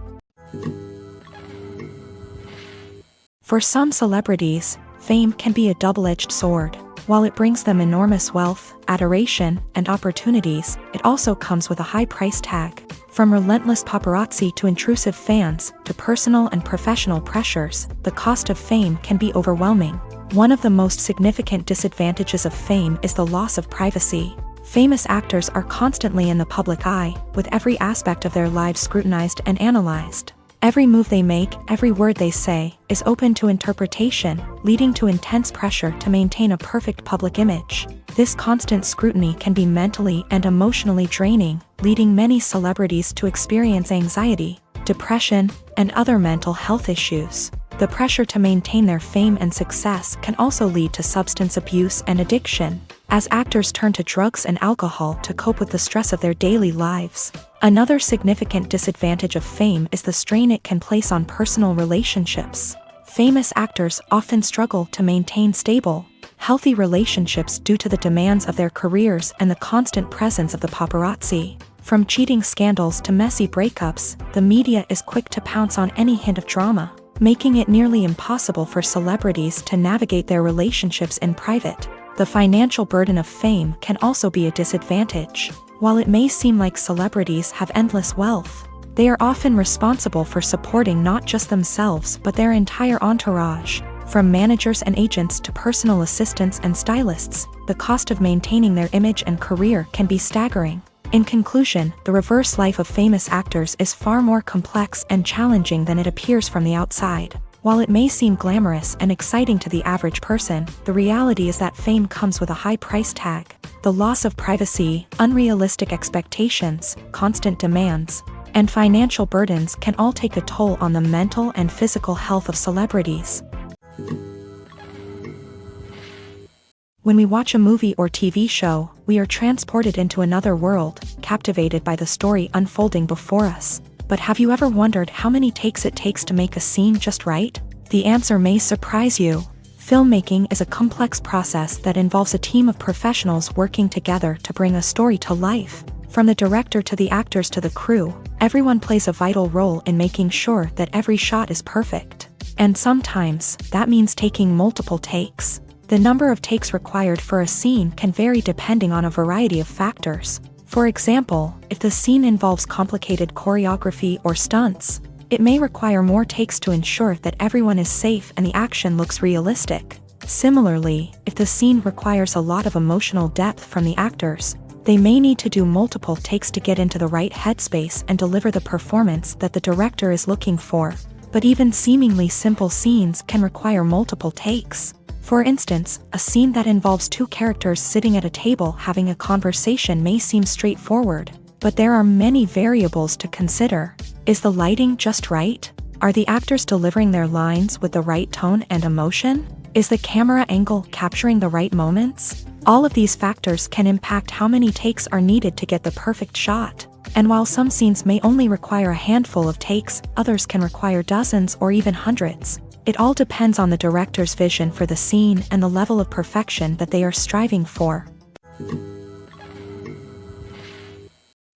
For some celebrities, fame can be a double-edged sword. While it brings them enormous wealth, adoration, and opportunities, it also comes with a high price tag. From relentless paparazzi to intrusive fans, to personal and professional pressures, the cost of fame can be overwhelming. One of the most significant disadvantages of fame is the loss of privacy. Famous actors are constantly in the public eye, with every aspect of their lives scrutinized and analyzed. Every move they make, every word they say, is open to interpretation, leading to intense pressure to maintain a perfect public image. This constant scrutiny can be mentally and emotionally draining, leading many celebrities to experience anxiety, depression, and other mental health issues. The pressure to maintain their fame and success can also lead to substance abuse and addiction, as actors turn to drugs and alcohol to cope with the stress of their daily lives. Another significant disadvantage of fame is the strain it can place on personal relationships. Famous actors often struggle to maintain stable, healthy relationships due to the demands of their careers and the constant presence of the paparazzi. From cheating scandals to messy breakups, the media is quick to pounce on any hint of drama, making it nearly impossible for celebrities to navigate their relationships in private. The financial burden of fame can also be a disadvantage. While it may seem like celebrities have endless wealth, they are often responsible for supporting not just themselves but their entire entourage. From managers and agents to personal assistants and stylists, the cost of maintaining their image and career can be staggering. In conclusion, the reverse life of famous actors is far more complex and challenging than it appears from the outside. While it may seem glamorous and exciting to the average person, the reality is that fame comes with a high price tag. The loss of privacy, unrealistic expectations, constant demands, and financial burdens can all take a toll on the mental and physical health of celebrities. When we watch a movie or TV show, we are transported into another world, captivated by the story unfolding before us. But have you ever wondered how many takes it takes to make a scene just right? The answer may surprise you. Filmmaking is a complex process that involves a team of professionals working together to bring a story to life. From the director to the actors to the crew, everyone plays a vital role in making sure that every shot is perfect. And sometimes, that means taking multiple takes. The number of takes required for a scene can vary depending on a variety of factors. For example, if the scene involves complicated choreography or stunts, it may require more takes to ensure that everyone is safe and the action looks realistic. Similarly, if the scene requires a lot of emotional depth from the actors, they may need to do multiple takes to get into the right headspace and deliver the performance that the director is looking for. But even seemingly simple scenes can require multiple takes. For instance, a scene that involves two characters sitting at a table having a conversation may seem straightforward, but there are many variables to consider. Is the lighting just right? Are the actors delivering their lines with the right tone and emotion? Is the camera angle capturing the right moments? All of these factors can impact how many takes are needed to get the perfect shot. And while some scenes may only require a handful of takes, others can require dozens or even hundreds. It all depends on the director's vision for the scene and the level of perfection that they are striving for.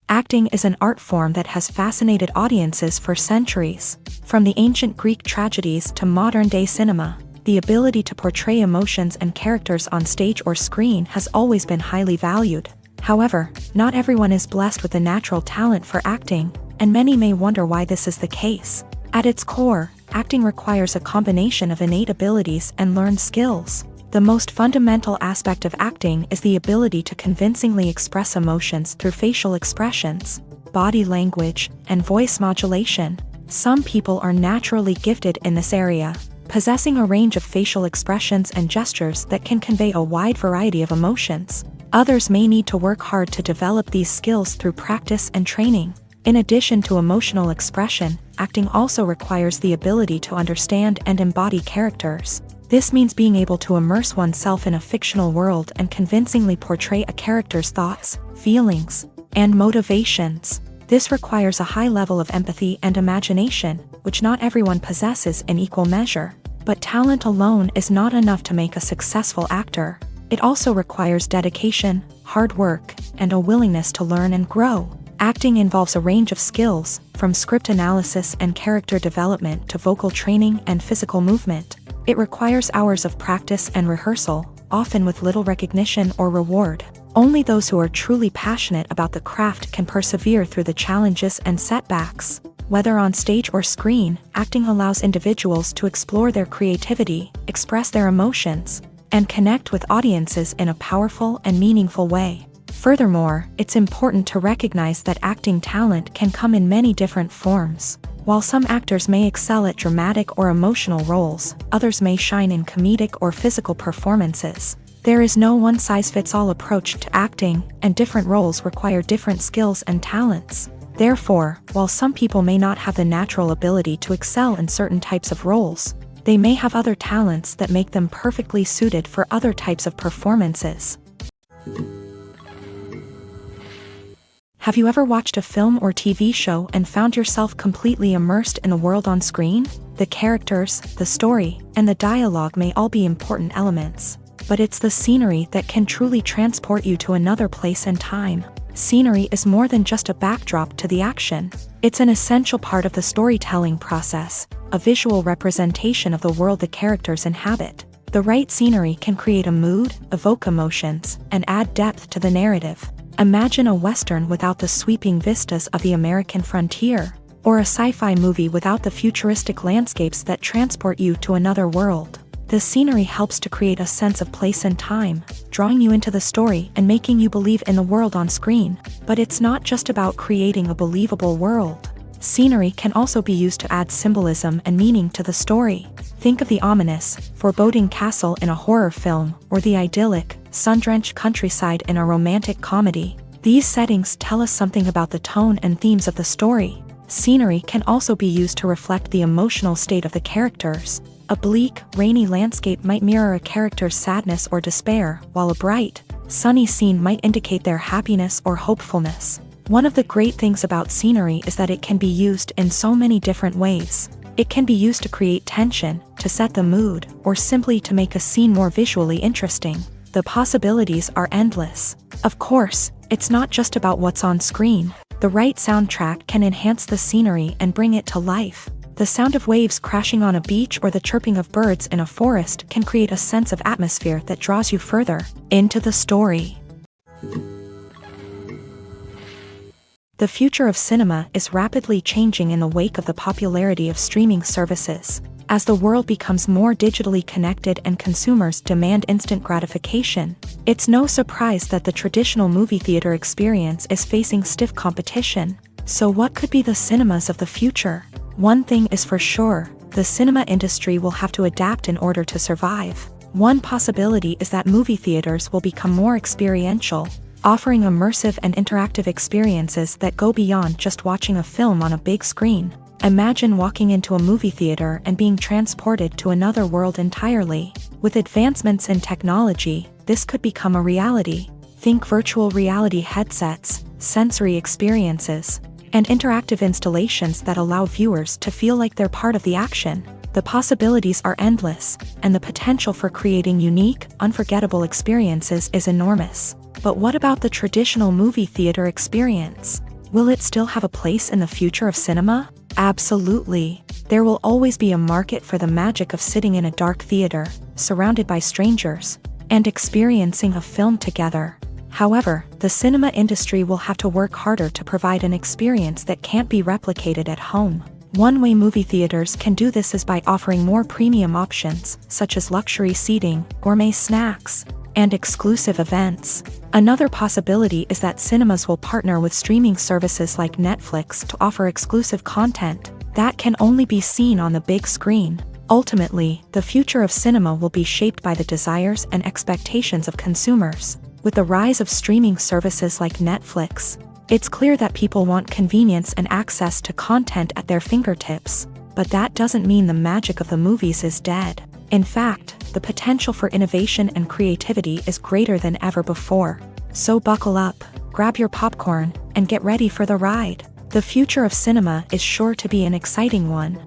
Acting is an art form that has fascinated audiences for centuries. From the ancient Greek tragedies to modern-day cinema, the ability to portray emotions and characters on stage or screen has always been highly valued. However, not everyone is blessed with a natural talent for acting, and many may wonder why this is the case. At its core, acting requires a combination of innate abilities and learned skills. The most fundamental aspect of acting is the ability to convincingly express emotions through facial expressions, body language, and voice modulation. Some people are naturally gifted in this area, possessing a range of facial expressions and gestures that can convey a wide variety of emotions. Others may need to work hard to develop these skills through practice and training. In addition to emotional expression, acting also requires the ability to understand and embody characters. This means being able to immerse oneself in a fictional world and convincingly portray a character's thoughts, feelings, and motivations. This requires a high level of empathy and imagination, which not everyone possesses in equal measure. But talent alone is not enough to make a successful actor. It also requires dedication, hard work, and a willingness to learn and grow. Acting involves a range of skills, from script analysis and character development to vocal training and physical movement. It requires hours of practice and rehearsal, often with little recognition or reward. Only those who are truly passionate about the craft can persevere through the challenges and setbacks. Whether on stage or screen, acting allows individuals to explore their creativity, express their emotions, and connect with audiences in a powerful and meaningful way. Furthermore, it's important to recognize that acting talent can come in many different forms. While some actors may excel at dramatic or emotional roles, others may shine in comedic or physical performances. There is no one-size-fits-all approach to acting, and different roles require different skills and talents. Therefore, while some people may not have the natural ability to excel in certain types of roles, they may have other talents that make them perfectly suited for other types of performances. Have you ever watched a film or TV show and found yourself completely immersed in the world on screen? The characters, the story, and the dialogue may all be important elements, but it's the scenery that can truly transport you to another place and time. Scenery is more than just a backdrop to the action. It's an essential part of the storytelling process, a visual representation of the world the characters inhabit. The right scenery can create a mood, evoke emotions, and add depth to the narrative. Imagine a Western without the sweeping vistas of the American frontier, or a sci-fi movie without the futuristic landscapes that transport you to another world. The scenery helps to create a sense of place and time, drawing you into the story and making you believe in the world on screen. But it's not just about creating a believable world. Scenery can also be used to add symbolism and meaning to the story. Think of the ominous, foreboding castle in a horror film, or the idyllic, sun-drenched countryside in a romantic comedy. These settings tell us something about the tone and themes of the story. Scenery can also be used to reflect the emotional state of the characters. A bleak, rainy landscape might mirror a character's sadness or despair, while a bright, sunny scene might indicate their happiness or hopefulness. One of the great things about scenery is that it can be used in so many different ways. It can be used to create tension, to set the mood, or simply to make a scene more visually interesting. The possibilities are endless. Of course, it's not just about what's on screen. The right soundtrack can enhance the scenery and bring it to life. The sound of waves crashing on a beach or the chirping of birds in a forest can create a sense of atmosphere that draws you further into the story. The future of cinema is rapidly changing in the wake of the popularity of streaming services. As the world becomes more digitally connected and consumers demand instant gratification, it's no surprise that the traditional movie theater experience is facing stiff competition. So what could be the cinemas of the future? One thing is for sure, the cinema industry will have to adapt in order to survive. One possibility is that movie theaters will become more experiential, offering immersive and interactive experiences that go beyond just watching a film on a big screen. Imagine walking into a movie theater and being transported to another world entirely. With advancements in technology, this could become a reality. Think virtual reality headsets, sensory experiences, and interactive installations that allow viewers to feel like they're part of the action. The possibilities are endless, and the potential for creating unique, unforgettable experiences is enormous. But what about the traditional movie theater experience? Will it still have a place in the future of cinema? Absolutely. There will always be a market for the magic of sitting in a dark theater, surrounded by strangers, and experiencing a film together. However, the cinema industry will have to work harder to provide an experience that can't be replicated at home. One way movie theaters can do this is by offering more premium options, such as luxury seating, gourmet snacks, and exclusive events. Another possibility is that cinemas will partner with streaming services like Netflix to offer exclusive content that can only be seen on the big screen. Ultimately, the future of cinema will be shaped by the desires and expectations of consumers. With the rise of streaming services like Netflix, it's clear that people want convenience and access to content at their fingertips. But that doesn't mean the magic of the movies is dead. In fact, the potential for innovation and creativity is greater than ever before. So buckle up, grab your popcorn, and get ready for the ride. The future of cinema is sure to be an exciting one.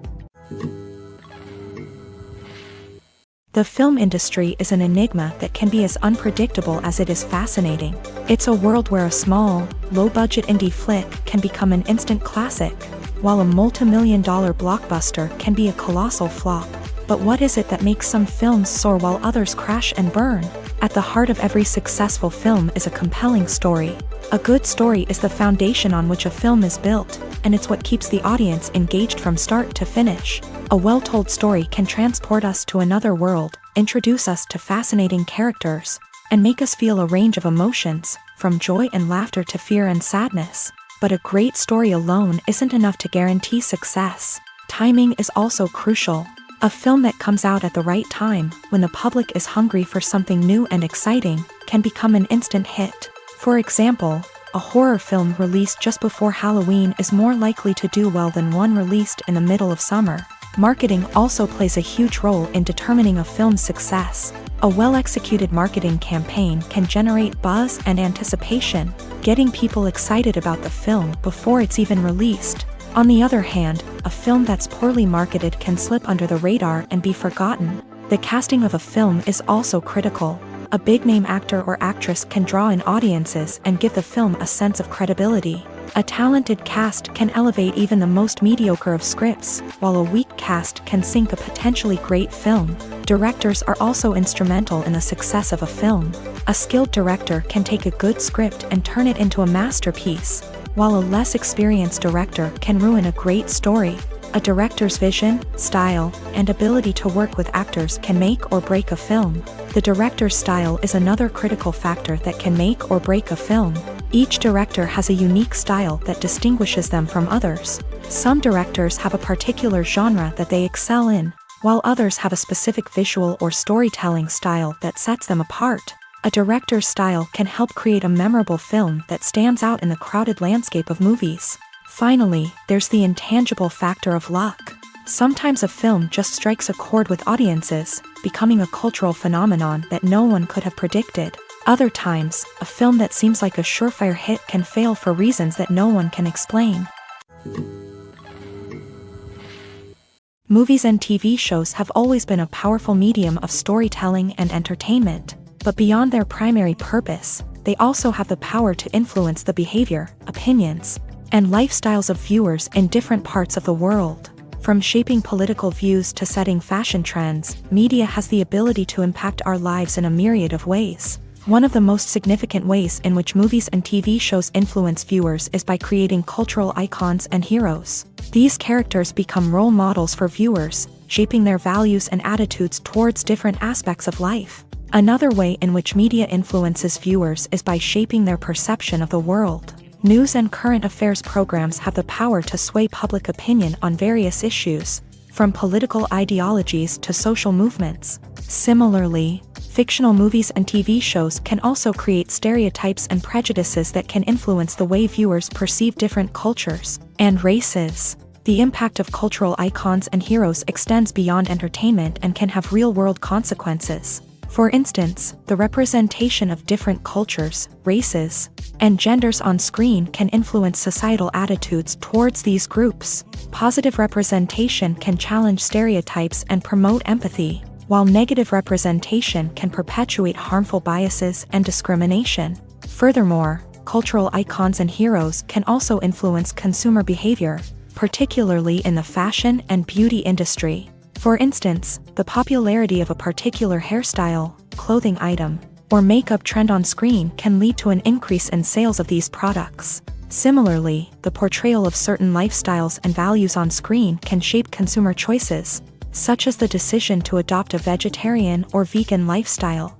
The film industry is an enigma that can be as unpredictable as it is fascinating. It's a world where a small, low-budget indie flick can become an instant classic, while a multi-million-dollar blockbuster can be a colossal flop. But what is it that makes some films soar while others crash and burn? At the heart of every successful film is a compelling story. A good story is the foundation on which a film is built, and it's what keeps the audience engaged from start to finish. A well-told story can transport us to another world, introduce us to fascinating characters, and make us feel a range of emotions, from joy and laughter to fear and sadness. But a great story alone isn't enough to guarantee success. Timing is also crucial. A film that comes out at the right time, when the public is hungry for something new and exciting, can become an instant hit. For example, a horror film released just before Halloween is more likely to do well than one released in the middle of summer. Marketing also plays a huge role in determining a film's success. A well-executed marketing campaign can generate buzz and anticipation, getting people excited about the film before it's even released. On the other hand, a film that's poorly marketed can slip under the radar and be forgotten. The casting of a film is also critical. A big-name actor or actress can draw in audiences and give the film a sense of credibility. A talented cast can elevate even the most mediocre of scripts, while a weak cast can sink a potentially great film. Directors are also instrumental in the success of a film. A skilled director can take a good script and turn it into a masterpiece, while a less experienced director can ruin a great story. A director's vision, style, and ability to work with actors can make or break a film. The director's style is another critical factor that can make or break a film. Each director has a unique style that distinguishes them from others. Some directors have a particular genre that they excel in, while others have a specific visual or storytelling style that sets them apart. A director's style can help create a memorable film that stands out in the crowded landscape of movies. Finally, there's the intangible factor of luck. Sometimes a film just strikes a chord with audiences, becoming a cultural phenomenon that no one could have predicted. Other times, a film that seems like a surefire hit can fail for reasons that no one can explain. Movies and TV shows have always been a powerful medium of storytelling and entertainment, but beyond their primary purpose, they also have the power to influence the behavior, opinions, and lifestyles of viewers in different parts of the world. From shaping political views to setting fashion trends, media has the ability to impact our lives in a myriad of ways. One of the most significant ways in which movies and TV shows influence viewers is by creating cultural icons and heroes. These characters become role models for viewers, shaping their values and attitudes towards different aspects of life. Another way in which media influences viewers is by shaping their perception of the world. News and current affairs programs have the power to sway public opinion on various issues, from political ideologies to social movements. Similarly, fictional movies and TV shows can also create stereotypes and prejudices that can influence the way viewers perceive different cultures and races. The impact of cultural icons and heroes extends beyond entertainment and can have real-world consequences. For instance, the representation of different cultures, races, and genders on screen can influence societal attitudes towards these groups. Positive representation can challenge stereotypes and promote empathy, while negative representation can perpetuate harmful biases and discrimination. Furthermore, cultural icons and heroes can also influence consumer behavior, particularly in the fashion and beauty industry. For instance, the popularity of a particular hairstyle, clothing item, or makeup trend on screen can lead to an increase in sales of these products. Similarly, the portrayal of certain lifestyles and values on screen can shape consumer choices, such as the decision to adopt a vegetarian or vegan lifestyle.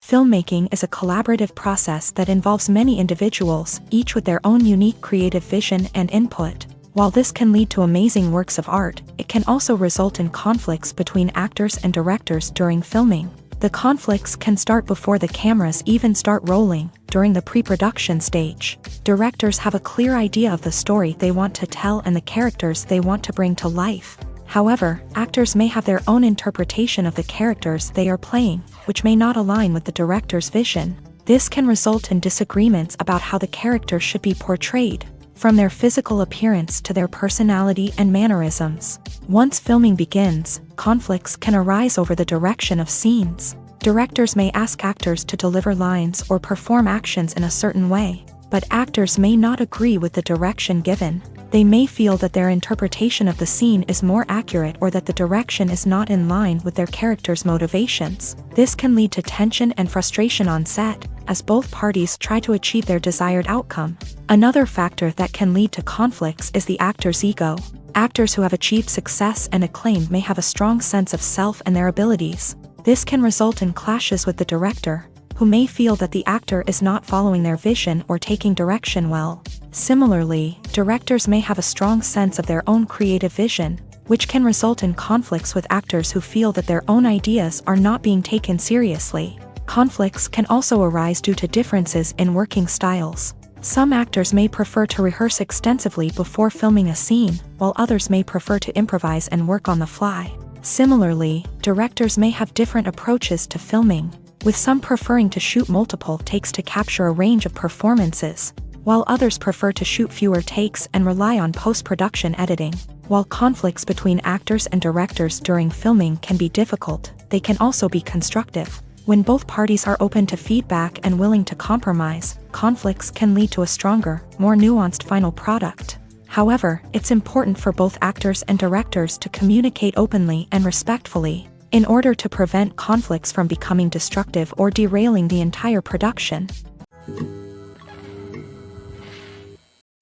Filmmaking is a collaborative process that involves many individuals, each with their own unique creative vision and input. While this can lead to amazing works of art, it can also result in conflicts between actors and directors during filming. The conflicts can start before the cameras even start rolling, during the pre-production stage. Directors have a clear idea of the story they want to tell and the characters they want to bring to life. However, actors may have their own interpretation of the characters they are playing, which may not align with the director's vision. This can result in disagreements about how the character should be portrayed, from their physical appearance to their personality and mannerisms. Once filming begins, conflicts can arise over the direction of scenes. Directors may ask actors to deliver lines or perform actions in a certain way, but actors may not agree with the direction given. They may feel that their interpretation of the scene is more accurate or that the direction is not in line with their character's motivations. This can lead to tension and frustration on set, as both parties try to achieve their desired outcome. Another factor that can lead to conflicts is the actor's ego. Actors who have achieved success and acclaim may have a strong sense of self and their abilities. This can result in clashes with the director, who may feel that the actor is not following their vision or taking direction well. Similarly, directors may have a strong sense of their own creative vision, which can result in conflicts with actors who feel that their own ideas are not being taken seriously. Conflicts can also arise due to differences in working styles. Some actors may prefer to rehearse extensively before filming a scene, while others may prefer to improvise and work on the fly. Similarly, directors may have different approaches to filming. with some preferring to shoot multiple takes to capture a range of performances, while others prefer to shoot fewer takes and rely on post-production editing. While conflicts between actors and directors during filming can be difficult, they can also be constructive. When both parties are open to feedback and willing to compromise, conflicts can lead to a stronger, more nuanced final product. However, it's important for both actors and directors to communicate openly and respectfully, in order to prevent conflicts from becoming destructive or derailing the entire production.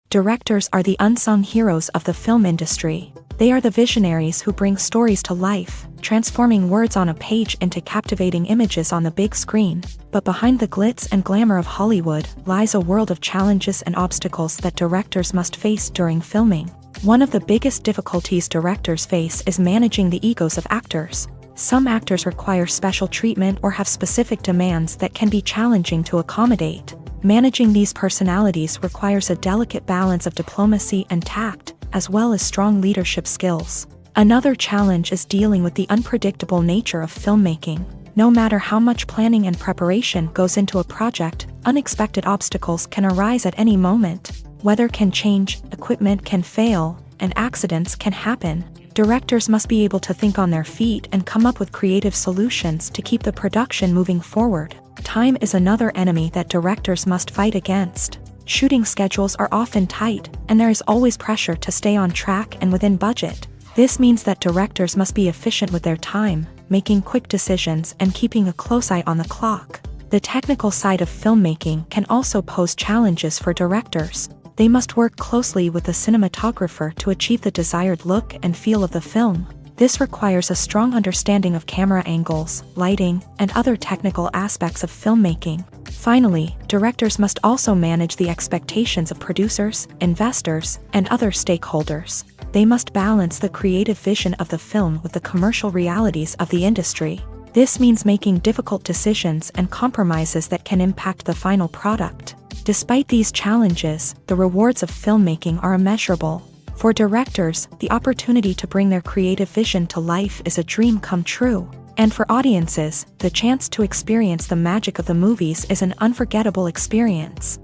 Directors are the unsung heroes of the film industry. They are the visionaries who bring stories to life, transforming words on a page into captivating images on the big screen. But behind the glitz and glamour of Hollywood lies a world of challenges and obstacles that directors must face during filming. One of the biggest difficulties directors face is managing the egos of actors. Some actors require special treatment or have specific demands that can be challenging to accommodate. Managing these personalities requires a delicate balance of diplomacy and tact, as well as strong leadership skills. Another challenge is dealing with the unpredictable nature of filmmaking. No matter how much planning and preparation goes into a project, unexpected obstacles can arise at any moment. Weather can change, equipment can fail, and accidents can happen. Directors must be able to think on their feet and come up with creative solutions to keep the production moving forward. Time is another enemy that directors must fight against. Shooting schedules are often tight, and there is always pressure to stay on track and within budget. This means that directors must be efficient with their time, making quick decisions and keeping a close eye on the clock. The technical side of filmmaking can also pose challenges for directors. They must work closely with the cinematographer to achieve the desired look and feel of the film. This requires a strong understanding of camera angles, lighting, and other technical aspects of filmmaking. Finally, directors must also manage the expectations of producers, investors, and other stakeholders. They must balance the creative vision of the film with the commercial realities of the industry. This means making difficult decisions and compromises that can impact the final product. Despite these challenges, the rewards of filmmaking are immeasurable. For directors, the opportunity to bring their creative vision to life is a dream come true. And for audiences, the chance to experience the magic of the movies is an unforgettable experience.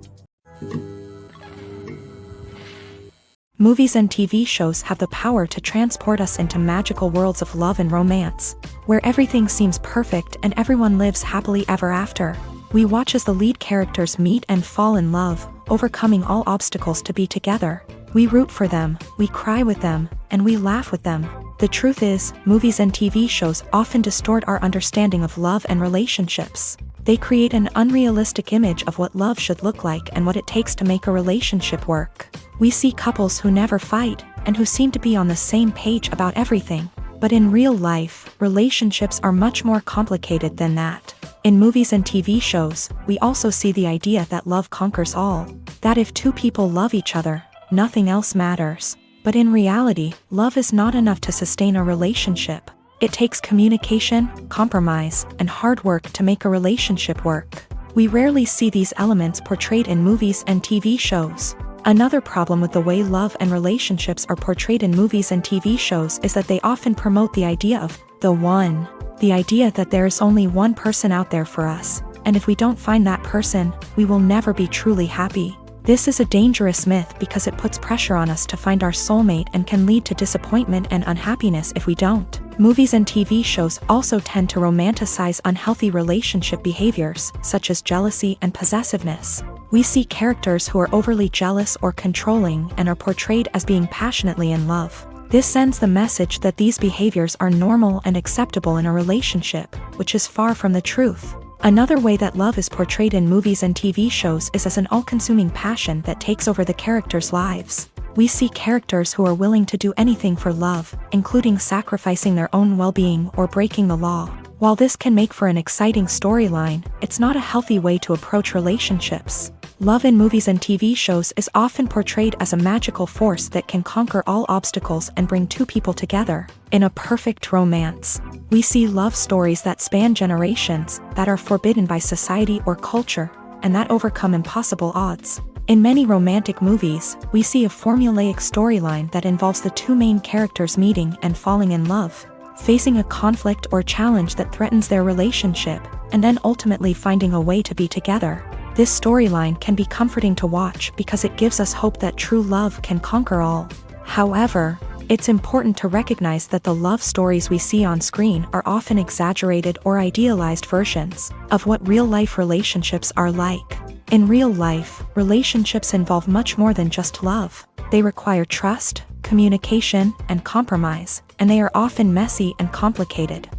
Movies and TV shows have the power to transport us into magical worlds of love and romance, where everything seems perfect and everyone lives happily ever after. We watch as the lead characters meet and fall in love, overcoming all obstacles to be together. We root for them, we cry with them, and we laugh with them. The truth is, movies and TV shows often distort our understanding of love and relationships. They create an unrealistic image of what love should look like and what it takes to make a relationship work. We see couples who never fight, and who seem to be on the same page about everything. But in real life, relationships are much more complicated than that. In movies and TV shows, we also see the idea that love conquers all. That if two people love each other, nothing else matters. But in reality, love is not enough to sustain a relationship. It takes communication, compromise, and hard work to make a relationship work. We rarely see these elements portrayed in movies and TV shows. Another problem with the way love and relationships are portrayed in movies and TV shows is that they often promote the idea of the one. The idea that there is only one person out there for us, and if we don't find that person, we will never be truly happy. This is a dangerous myth because it puts pressure on us to find our soulmate and can lead to disappointment and unhappiness if we don't. Movies and TV shows also tend to romanticize unhealthy relationship behaviors, such as jealousy and possessiveness. We see characters who are overly jealous or controlling and are portrayed as being passionately in love. This sends the message that these behaviors are normal and acceptable in a relationship, which is far from the truth. Another way that love is portrayed in movies and TV shows is as an all-consuming passion that takes over the characters' lives. We see characters who are willing to do anything for love, including sacrificing their own well-being or breaking the law. While this can make for an exciting storyline, it's not a healthy way to approach relationships. Love in movies and TV shows is often portrayed as a magical force that can conquer all obstacles and bring two people together in a perfect romance. We see love stories that span generations, that are forbidden by society or culture, and that overcome impossible odds. In many romantic movies, we see a formulaic storyline that involves the two main characters meeting and falling in love. facing a conflict or challenge that threatens their relationship, and then ultimately finding a way to be together. This storyline can be comforting to watch because it gives us hope that true love can conquer all. However, it's important to recognize that the love stories we see on screen are often exaggerated or idealized versions of what real-life relationships are like. In real life, relationships involve much more than just love. They require trust, communication, and compromise, and they are often messy and complicated.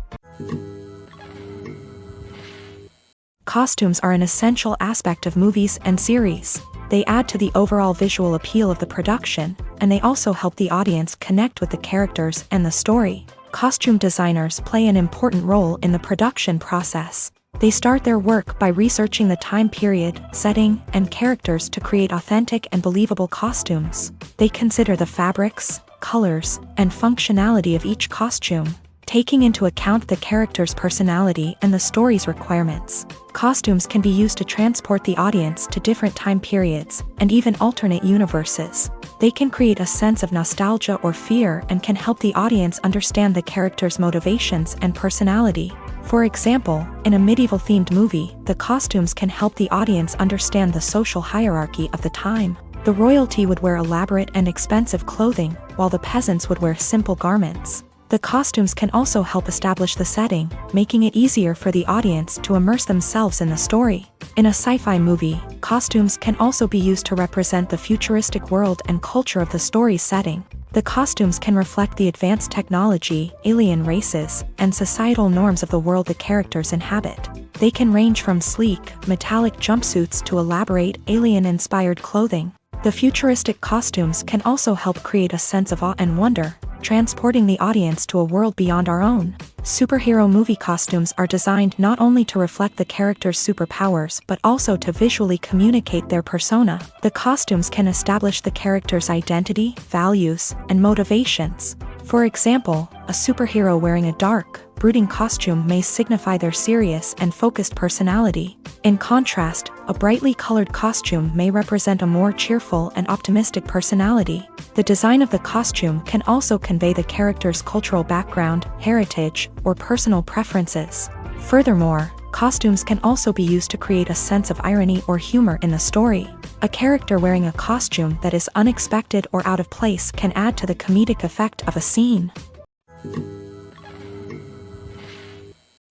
Costumes are an essential aspect of movies and series. They add to the overall visual appeal of the production, and they also help the audience connect with the characters and the story. Costume designers play an important role in the production process. They start their work by researching the time period, setting, and characters to create authentic and believable costumes. They consider the fabrics, colors, and functionality of each costume, taking into account the character's personality and the story's requirements. Costumes can be used to transport the audience to different time periods and even alternate universes. They can create a sense of nostalgia or fear and can help the audience understand the character's motivations and personality. For example, in a medieval-themed movie, the costumes can help the audience understand the social hierarchy of the time. The royalty would wear elaborate and expensive clothing, while the peasants would wear simple garments. The costumes can also help establish the setting, making it easier for the audience to immerse themselves in the story. In a sci-fi movie, costumes can also be used to represent the futuristic world and culture of the story's setting. The costumes can reflect the advanced technology, alien races, and societal norms of the world the characters inhabit. They can range from sleek, metallic jumpsuits to elaborate, alien-inspired clothing. The futuristic costumes can also help create a sense of awe and wonder, transporting the audience to a world beyond our own. Superhero movie costumes are designed not only to reflect the character's superpowers but also to visually communicate their persona. The costumes can establish the character's identity, values, and motivations. For example, a superhero wearing a dark, brooding costume may signify their serious and focused personality. In contrast, a brightly colored costume may represent a more cheerful and optimistic personality. The design of the costume can also convey the character's cultural background, heritage, or personal preferences. Furthermore, costumes can also be used to create a sense of irony or humor in the story. A character wearing a costume that is unexpected or out of place can add to the comedic effect of a scene.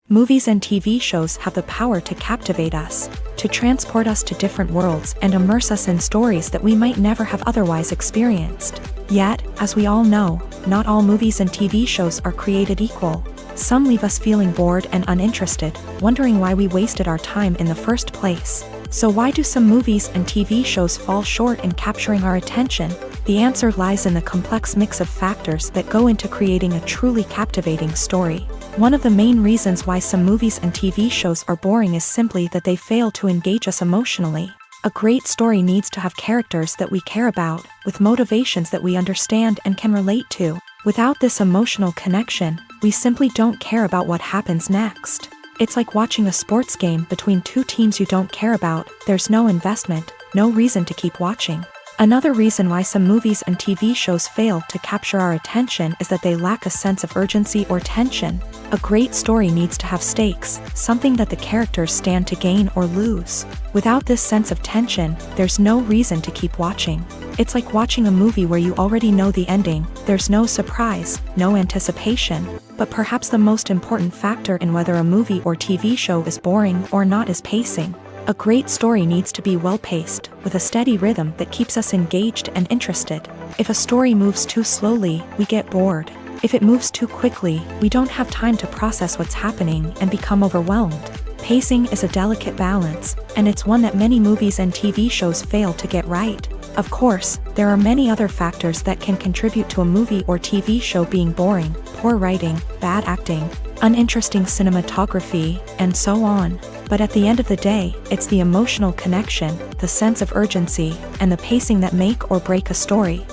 Movies and TV shows have the power to captivate us, to transport us to different worlds and immerse us in stories that we might never have otherwise experienced. Yet, as we all know, not all movies and TV shows are created equal. Some leave us feeling bored and uninterested, wondering why we wasted our time in the first place. So why do some movies and TV shows fall short in capturing our attention? The answer lies in the complex mix of factors that go into creating a truly captivating story. One of the main reasons why some movies and TV shows are boring is simply that they fail to engage us emotionally. A great story needs to have characters that we care about, with motivations that we understand and can relate to. Without this emotional connection, we simply don't care about what happens next. It's like watching a sports game between two teams you don't care about. There's no investment, no reason to keep watching. Another reason why some movies and TV shows fail to capture our attention is that they lack a sense of urgency or tension. A great story needs to have stakes, something that the characters stand to gain or lose. Without this sense of tension, there's no reason to keep watching. It's like watching a movie where you already know the ending. There's no surprise, no anticipation. But perhaps the most important factor in whether a movie or TV show is boring or not is pacing. A great story needs to be well-paced, with a steady rhythm that keeps us engaged and interested. If a story moves too slowly, we get bored. If it moves too quickly, we don't have time to process what's happening and become overwhelmed. Pacing is a delicate balance, and it's one that many movies and TV shows fail to get right. Of course, there are many other factors that can contribute to a movie or TV show being boring: poor writing, bad acting, uninteresting cinematography, and so on. But at the end of the day, it's the emotional connection, the sense of urgency, and the pacing that make or break a story.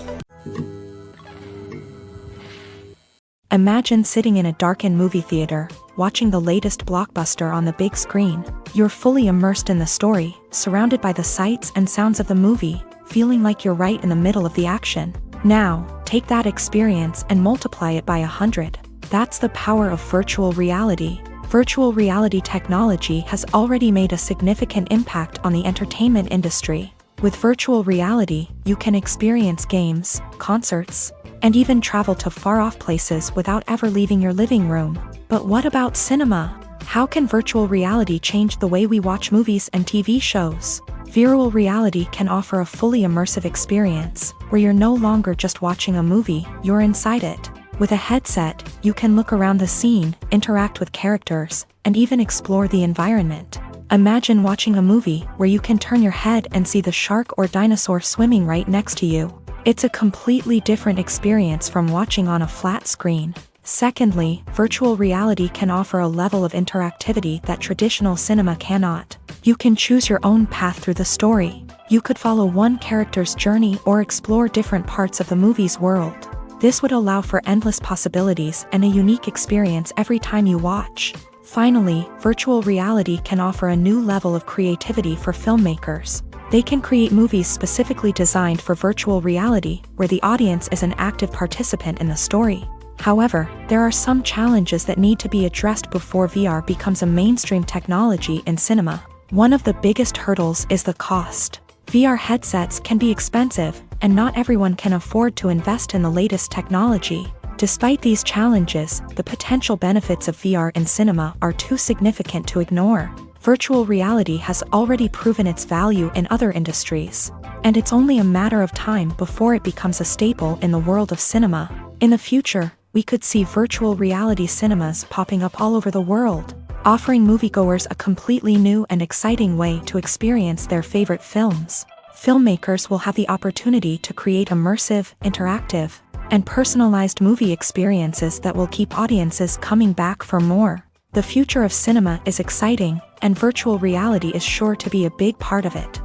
Imagine sitting in a darkened movie theater, watching the latest blockbuster on the big screen. You're fully immersed in the story, surrounded by the sights and sounds of the movie, feeling like you're right in the middle of the action. Now, take that experience and multiply it by 100. That's the power of virtual reality. Virtual reality technology has already made a significant impact on the entertainment industry. With virtual reality, you can experience games, concerts, and even travel to far-off places without ever leaving your living room. But what about cinema? How can virtual reality change the way we watch movies and TV shows? Virtual reality can offer a fully immersive experience, where you're no longer just watching a movie, you're inside it. With a headset, you can look around the scene, interact with characters, and even explore the environment. Imagine watching a movie where you can turn your head and see the shark or dinosaur swimming right next to you. It's a completely different experience from watching on a flat screen. Secondly, virtual reality can offer a level of interactivity that traditional cinema cannot. You can choose your own path through the story. You could follow one character's journey or explore different parts of the movie's world. This would allow for endless possibilities and a unique experience every time you watch. Finally, virtual reality can offer a new level of creativity for filmmakers. They can create movies specifically designed for virtual reality, where the audience is an active participant in the story. However, there are some challenges that need to be addressed before VR becomes a mainstream technology in cinema. One of the biggest hurdles is the cost. VR headsets can be expensive, and not everyone can afford to invest in the latest technology. Despite these challenges, the potential benefits of VR in cinema are too significant to ignore. Virtual reality has already proven its value in other industries, and it's only a matter of time before it becomes a staple in the world of cinema. In the future, we could see virtual reality cinemas popping up all over the world, offering moviegoers a completely new and exciting way to experience their favorite films. Filmmakers will have the opportunity to create immersive, interactive, and personalized movie experiences that will keep audiences coming back for more. The future of cinema is exciting, and virtual reality is sure to be a big part of it.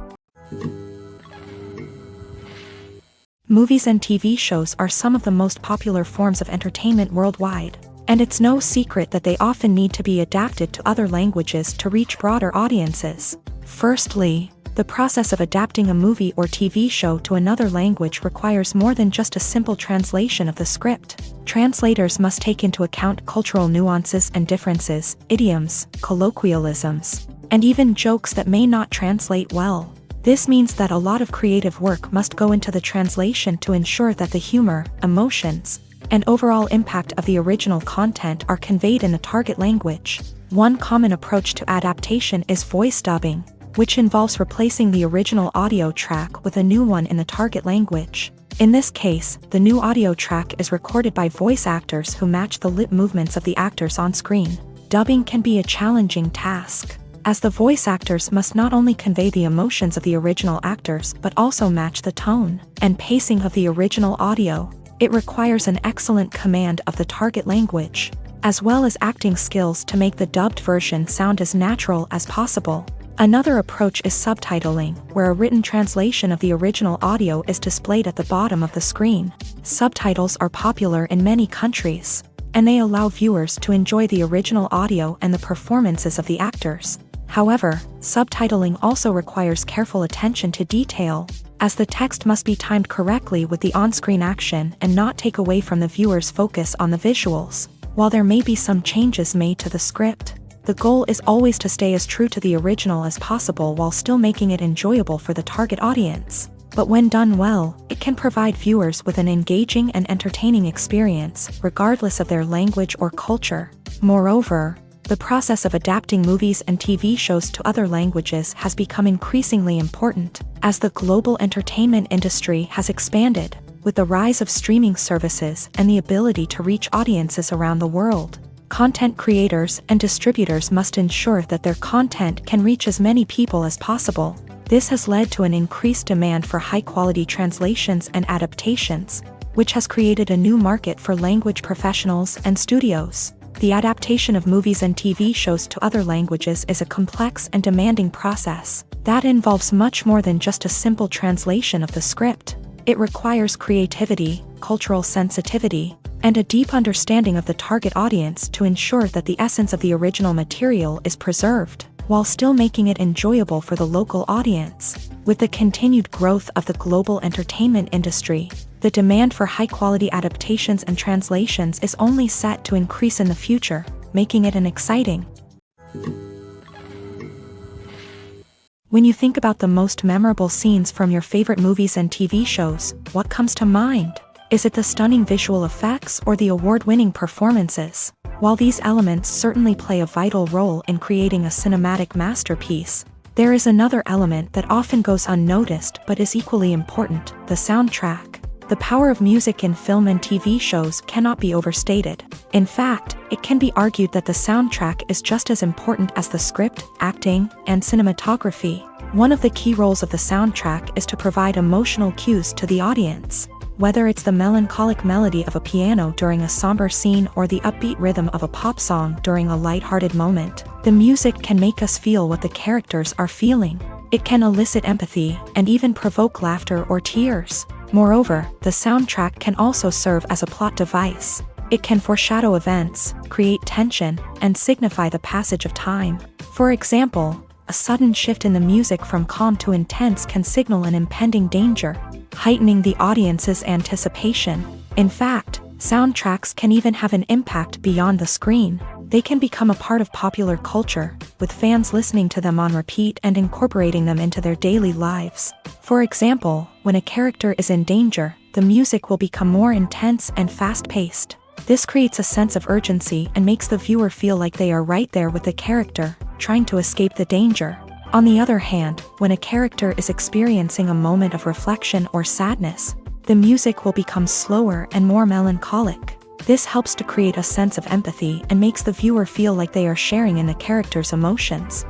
Movies and TV shows are some of the most popular forms of entertainment worldwide, and it's no secret that they often need to be adapted to other languages to reach broader audiences. Firstly, the process of adapting a movie or TV show to another language requires more than just a simple translation of the script. Translators must take into account cultural nuances and differences, idioms, colloquialisms, and even jokes that may not translate well. This means that a lot of creative work must go into the translation to ensure that the humor, emotions, and overall impact of the original content are conveyed in the target language. One common approach to adaptation is voice dubbing, which involves replacing the original audio track with a new one in the target language. In this case, the new audio track is recorded by voice actors who match the lip movements of the actors on screen. Dubbing can be a challenging task, as the voice actors must not only convey the emotions of the original actors but also match the tone and pacing of the original audio. It requires an excellent command of the target language, as well as acting skills to make the dubbed version sound as natural as possible. Another approach is subtitling, where a written translation of the original audio is displayed at the bottom of the screen. Subtitles are popular in many countries, and they allow viewers to enjoy the original audio and the performances of the actors. However, subtitling also requires careful attention to detail, as the text must be timed correctly with the on-screen action and not take away from the viewer's focus on the visuals. While there may be some changes made to the script, the goal is always to stay as true to the original as possible while still making it enjoyable for the target audience. But when done well, it can provide viewers with an engaging and entertaining experience, regardless of their language or culture. Moreover, the process of adapting movies and TV shows to other languages has become increasingly important, as the global entertainment industry has expanded, with the rise of streaming services and the ability to reach audiences around the world. Content creators and distributors must ensure that their content can reach as many people as possible. This has led to an increased demand for high-quality translations and adaptations, which has created a new market for language professionals and studios. The adaptation of movies and TV shows to other languages is a complex and demanding process that involves much more than just a simple translation of the script. It requires creativity, cultural sensitivity, and a deep understanding of the target audience to ensure that the essence of the original material is preserved, while still making it enjoyable for the local audience. With the continued growth of the global entertainment industry, The demand for high-quality adaptations and translations is only set to increase in the future, making it an exciting. When you think about the most memorable scenes from your favorite movies and TV shows, what comes to mind? Is it the stunning visual effects or the award-winning performances? While these elements certainly play a vital role in creating a cinematic masterpiece, there is another element that often goes unnoticed but is equally important: the soundtrack. The power of music in film and TV shows cannot be overstated. In fact, it can be argued that the soundtrack is just as important as the script, acting, and cinematography. One of the key roles of the soundtrack is to provide emotional cues to the audience. Whether it's the melancholic melody of a piano during a somber scene or the upbeat rhythm of a pop song during a lighthearted moment, the music can make us feel what the characters are feeling. It can elicit empathy and even provoke laughter or tears. Moreover, the soundtrack can also serve as a plot device. It can foreshadow events, create tension, and signify the passage of time. For example, a sudden shift in the music from calm to intense can signal an impending danger, heightening the audience's anticipation. In fact, soundtracks can even have an impact beyond the screen. They can become a part of popular culture, with fans listening to them on repeat and incorporating them into their daily lives. For example, when a character is in danger, the music will become more intense and fast-paced. This creates a sense of urgency and makes the viewer feel like they are right there with the character, trying to escape the danger. On the other hand, when a character is experiencing a moment of reflection or sadness, the music will become slower and more melancholic. This helps to create a sense of empathy and makes the viewer feel like they are sharing in the character's emotions.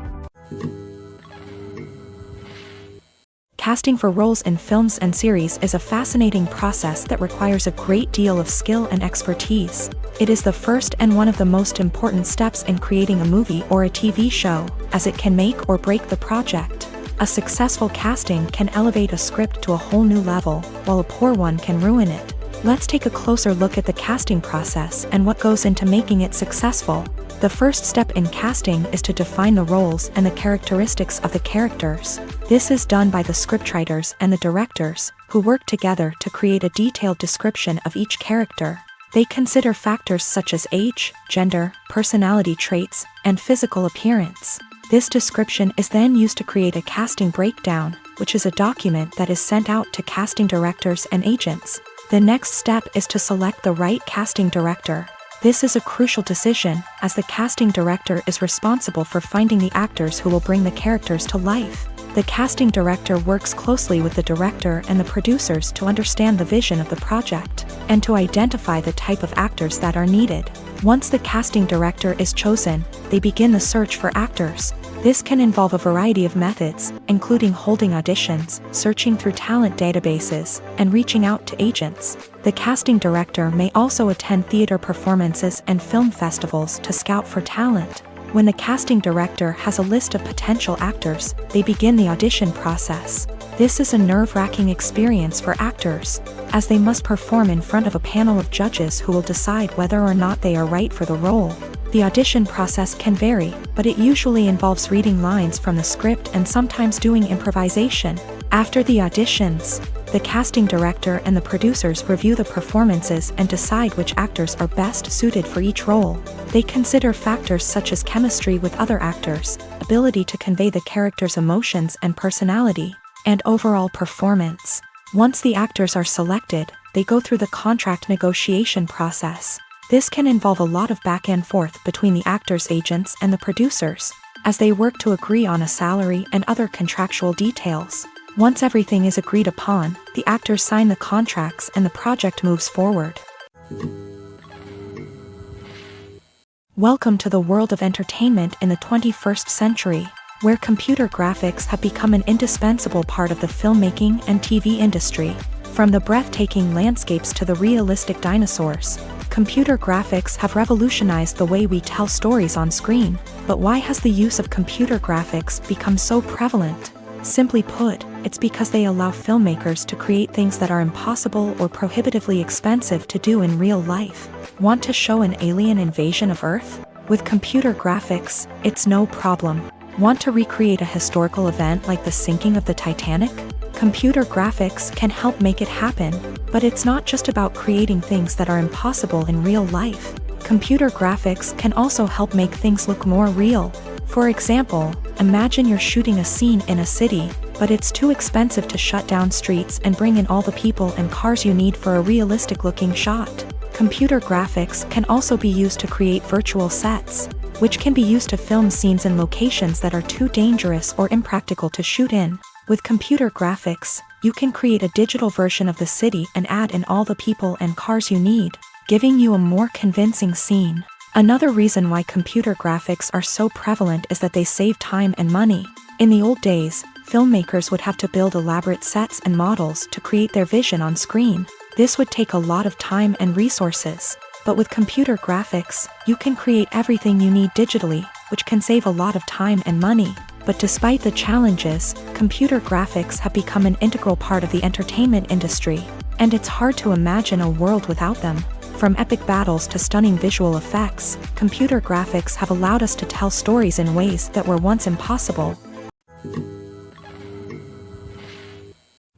Casting for roles in films and series is a fascinating process that requires a great deal of skill and expertise. It is the first and one of the most important steps in creating a movie or a TV show, as it can make or break the project. A successful casting can elevate a script to a whole new level, while a poor one can ruin it. Let's take a closer look at the casting process and what goes into making it successful. The first step in casting is to define the roles and the characteristics of the characters. This is done by the scriptwriters and the directors, who work together to create a detailed description of each character. They consider factors such as age, gender, personality traits, and physical appearance. This description is then used to create a casting breakdown, which is a document that is sent out to casting directors and agents. The next step is to select the right casting director. This is a crucial decision, as the casting director is responsible for finding the actors who will bring the characters to life. The casting director works closely with the director and the producers to understand the vision of the project, and to identify the type of actors that are needed. Once the casting director is chosen, they begin the search for actors. This can involve a variety of methods, including holding auditions, searching through talent databases, and reaching out to agents. The casting director may also attend theater performances and film festivals to scout for talent. When the casting director has a list of potential actors, they begin the audition process. This is a nerve-wracking experience for actors, as they must perform in front of a panel of judges who will decide whether or not they are right for the role. The audition process can vary, but it usually involves reading lines from the script and sometimes doing improvisation. After the auditions, the casting director and the producers review the performances and decide which actors are best suited for each role. They consider factors such as chemistry with other actors, ability to convey the character's emotions and personality, and overall performance. Once the actors are selected, they go through the contract negotiation process. This can involve a lot of back and forth between the actors' agents and the producers, as they work to agree on a salary and other contractual details. Once everything is agreed upon, the actors sign the contracts and the project moves forward. Welcome to the world of entertainment in the 21st century, where computer graphics have become an indispensable part of the filmmaking and TV industry. From the breathtaking landscapes to the realistic dinosaurs, computer graphics have revolutionized the way we tell stories on screen. But why has the use of computer graphics become so prevalent? Simply put, it's because they allow filmmakers to create things that are impossible or prohibitively expensive to do in real life. Want to show an alien invasion of Earth? With computer graphics, it's no problem. Want to recreate a historical event like the sinking of the Titanic? Computer graphics can help make it happen, but it's not just about creating things that are impossible in real life. Computer graphics can also help make things look more real. For example, imagine you're shooting a scene in a city, but it's too expensive to shut down streets and bring in all the people and cars you need for a realistic-looking shot. Computer graphics can also be used to create virtual sets, which can be used to film scenes in locations that are too dangerous or impractical to shoot in. With computer graphics, you can create a digital version of the city and add in all the people and cars you need, giving you a more convincing scene. Another reason why computer graphics are so prevalent is that they save time and money. In the old days, filmmakers would have to build elaborate sets and models to create their vision on screen. This would take a lot of time and resources. But with computer graphics, you can create everything you need digitally, which can save a lot of time and money. But despite the challenges, computer graphics have become an integral part of the entertainment industry, and it's hard to imagine a world without them. From epic battles to stunning visual effects, computer graphics have allowed us to tell stories in ways that were once impossible.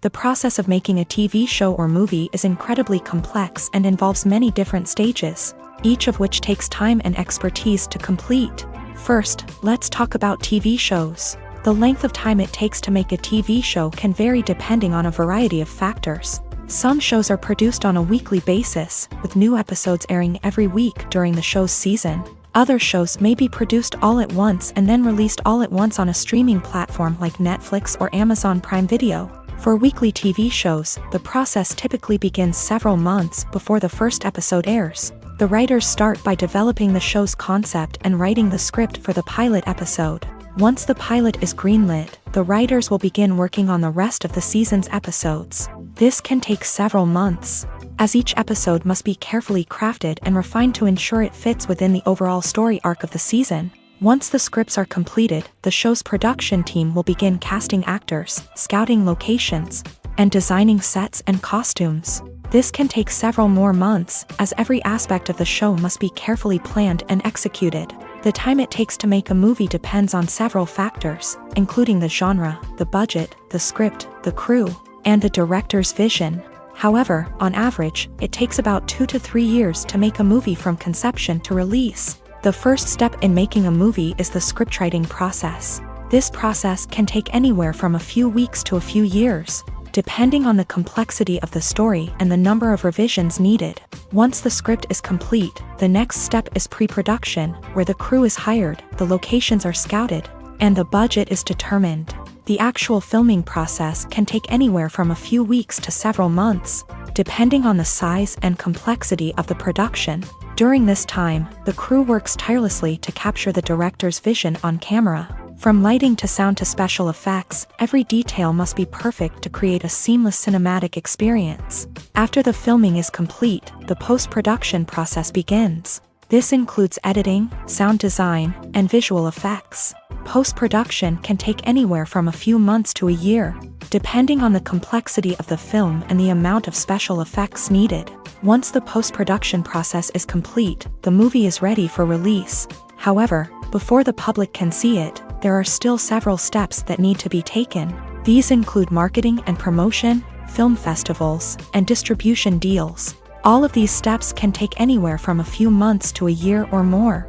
The process of making a TV show or movie is incredibly complex and involves many different stages, each of which takes time and expertise to complete. First, let's talk about TV shows. The length of time it takes to make a TV show can vary depending on a variety of factors. Some shows are produced on a weekly basis, with new episodes airing every week during the show's season. Other shows may be produced all at once and then released all at once on a streaming platform like Netflix or Amazon Prime Video. For weekly TV shows, the process typically begins several months before the first episode airs. The writers start by developing the show's concept and writing the script for the pilot episode. Once the pilot is greenlit, the writers will begin working on the rest of the season's episodes. This can take several months, as each episode must be carefully crafted and refined to ensure it fits within the overall story arc of the season. Once the scripts are completed, the show's production team will begin casting actors, scouting locations, and designing sets and costumes. This can take several more months, as every aspect of the show must be carefully planned and executed. The time it takes to make a movie depends on several factors, including the genre, the budget, the script, the crew, and the director's vision. However, on average, it takes about 2 to 3 years to make a movie from conception to release. The first step in making a movie is the scriptwriting process. This process can take anywhere from a few weeks to a few years, depending on the complexity of the story and the number of revisions needed. Once the script is complete, the next step is pre-production, where the crew is hired, the locations are scouted, and the budget is determined. The actual filming process can take anywhere from a few weeks to several months, depending on the size and complexity of the production. During this time, the crew works tirelessly to capture the director's vision on camera. From lighting to sound to special effects, every detail must be perfect to create a seamless cinematic experience. After the filming is complete, the post-production process begins. This includes editing, sound design, and visual effects. Post-production can take anywhere from a few months to a year, depending on the complexity of the film and the amount of special effects needed. Once the post-production process is complete, the movie is ready for release. However, before the public can see it, there are still several steps that need to be taken. These include marketing and promotion, film festivals, and distribution deals. All of these steps can take anywhere from a few months to a year or more.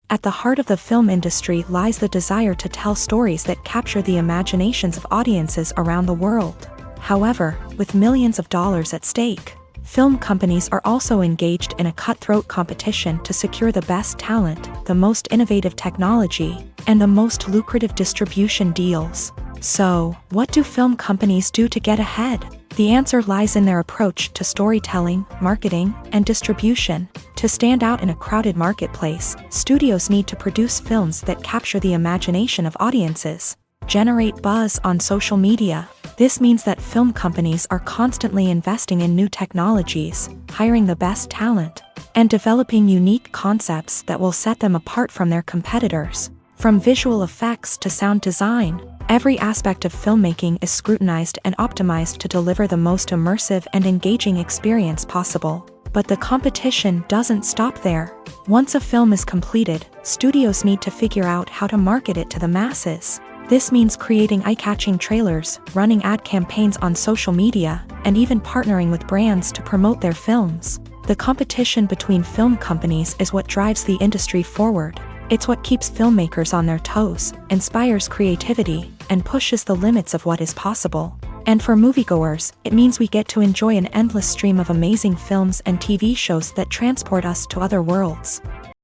At the heart of the film industry lies the desire to tell stories that capture the imaginations of audiences around the world. However, with millions of dollars at stake, film companies are also engaged in a cutthroat competition to secure the best talent, the most innovative technology, and the most lucrative distribution deals. So, what do film companies do to get ahead? The answer lies in their approach to storytelling, marketing, and distribution. To stand out in a crowded marketplace, studios need to produce films that capture the imagination of audiences, generate buzz on social media. This means that film companies are constantly investing in new technologies, hiring the best talent, and developing unique concepts that will set them apart from their competitors. From visual effects to sound design, every aspect of filmmaking is scrutinized and optimized to deliver the most immersive and engaging experience possible. But the competition doesn't stop there. Once a film is completed, studios need to figure out how to market it to the masses. This means creating eye-catching trailers, running ad campaigns on social media, and even partnering with brands to promote their films. The competition between film companies is what drives the industry forward. It's what keeps filmmakers on their toes, inspires creativity, and pushes the limits of what is possible. And for moviegoers, it means we get to enjoy an endless stream of amazing films and TV shows that transport us to other worlds.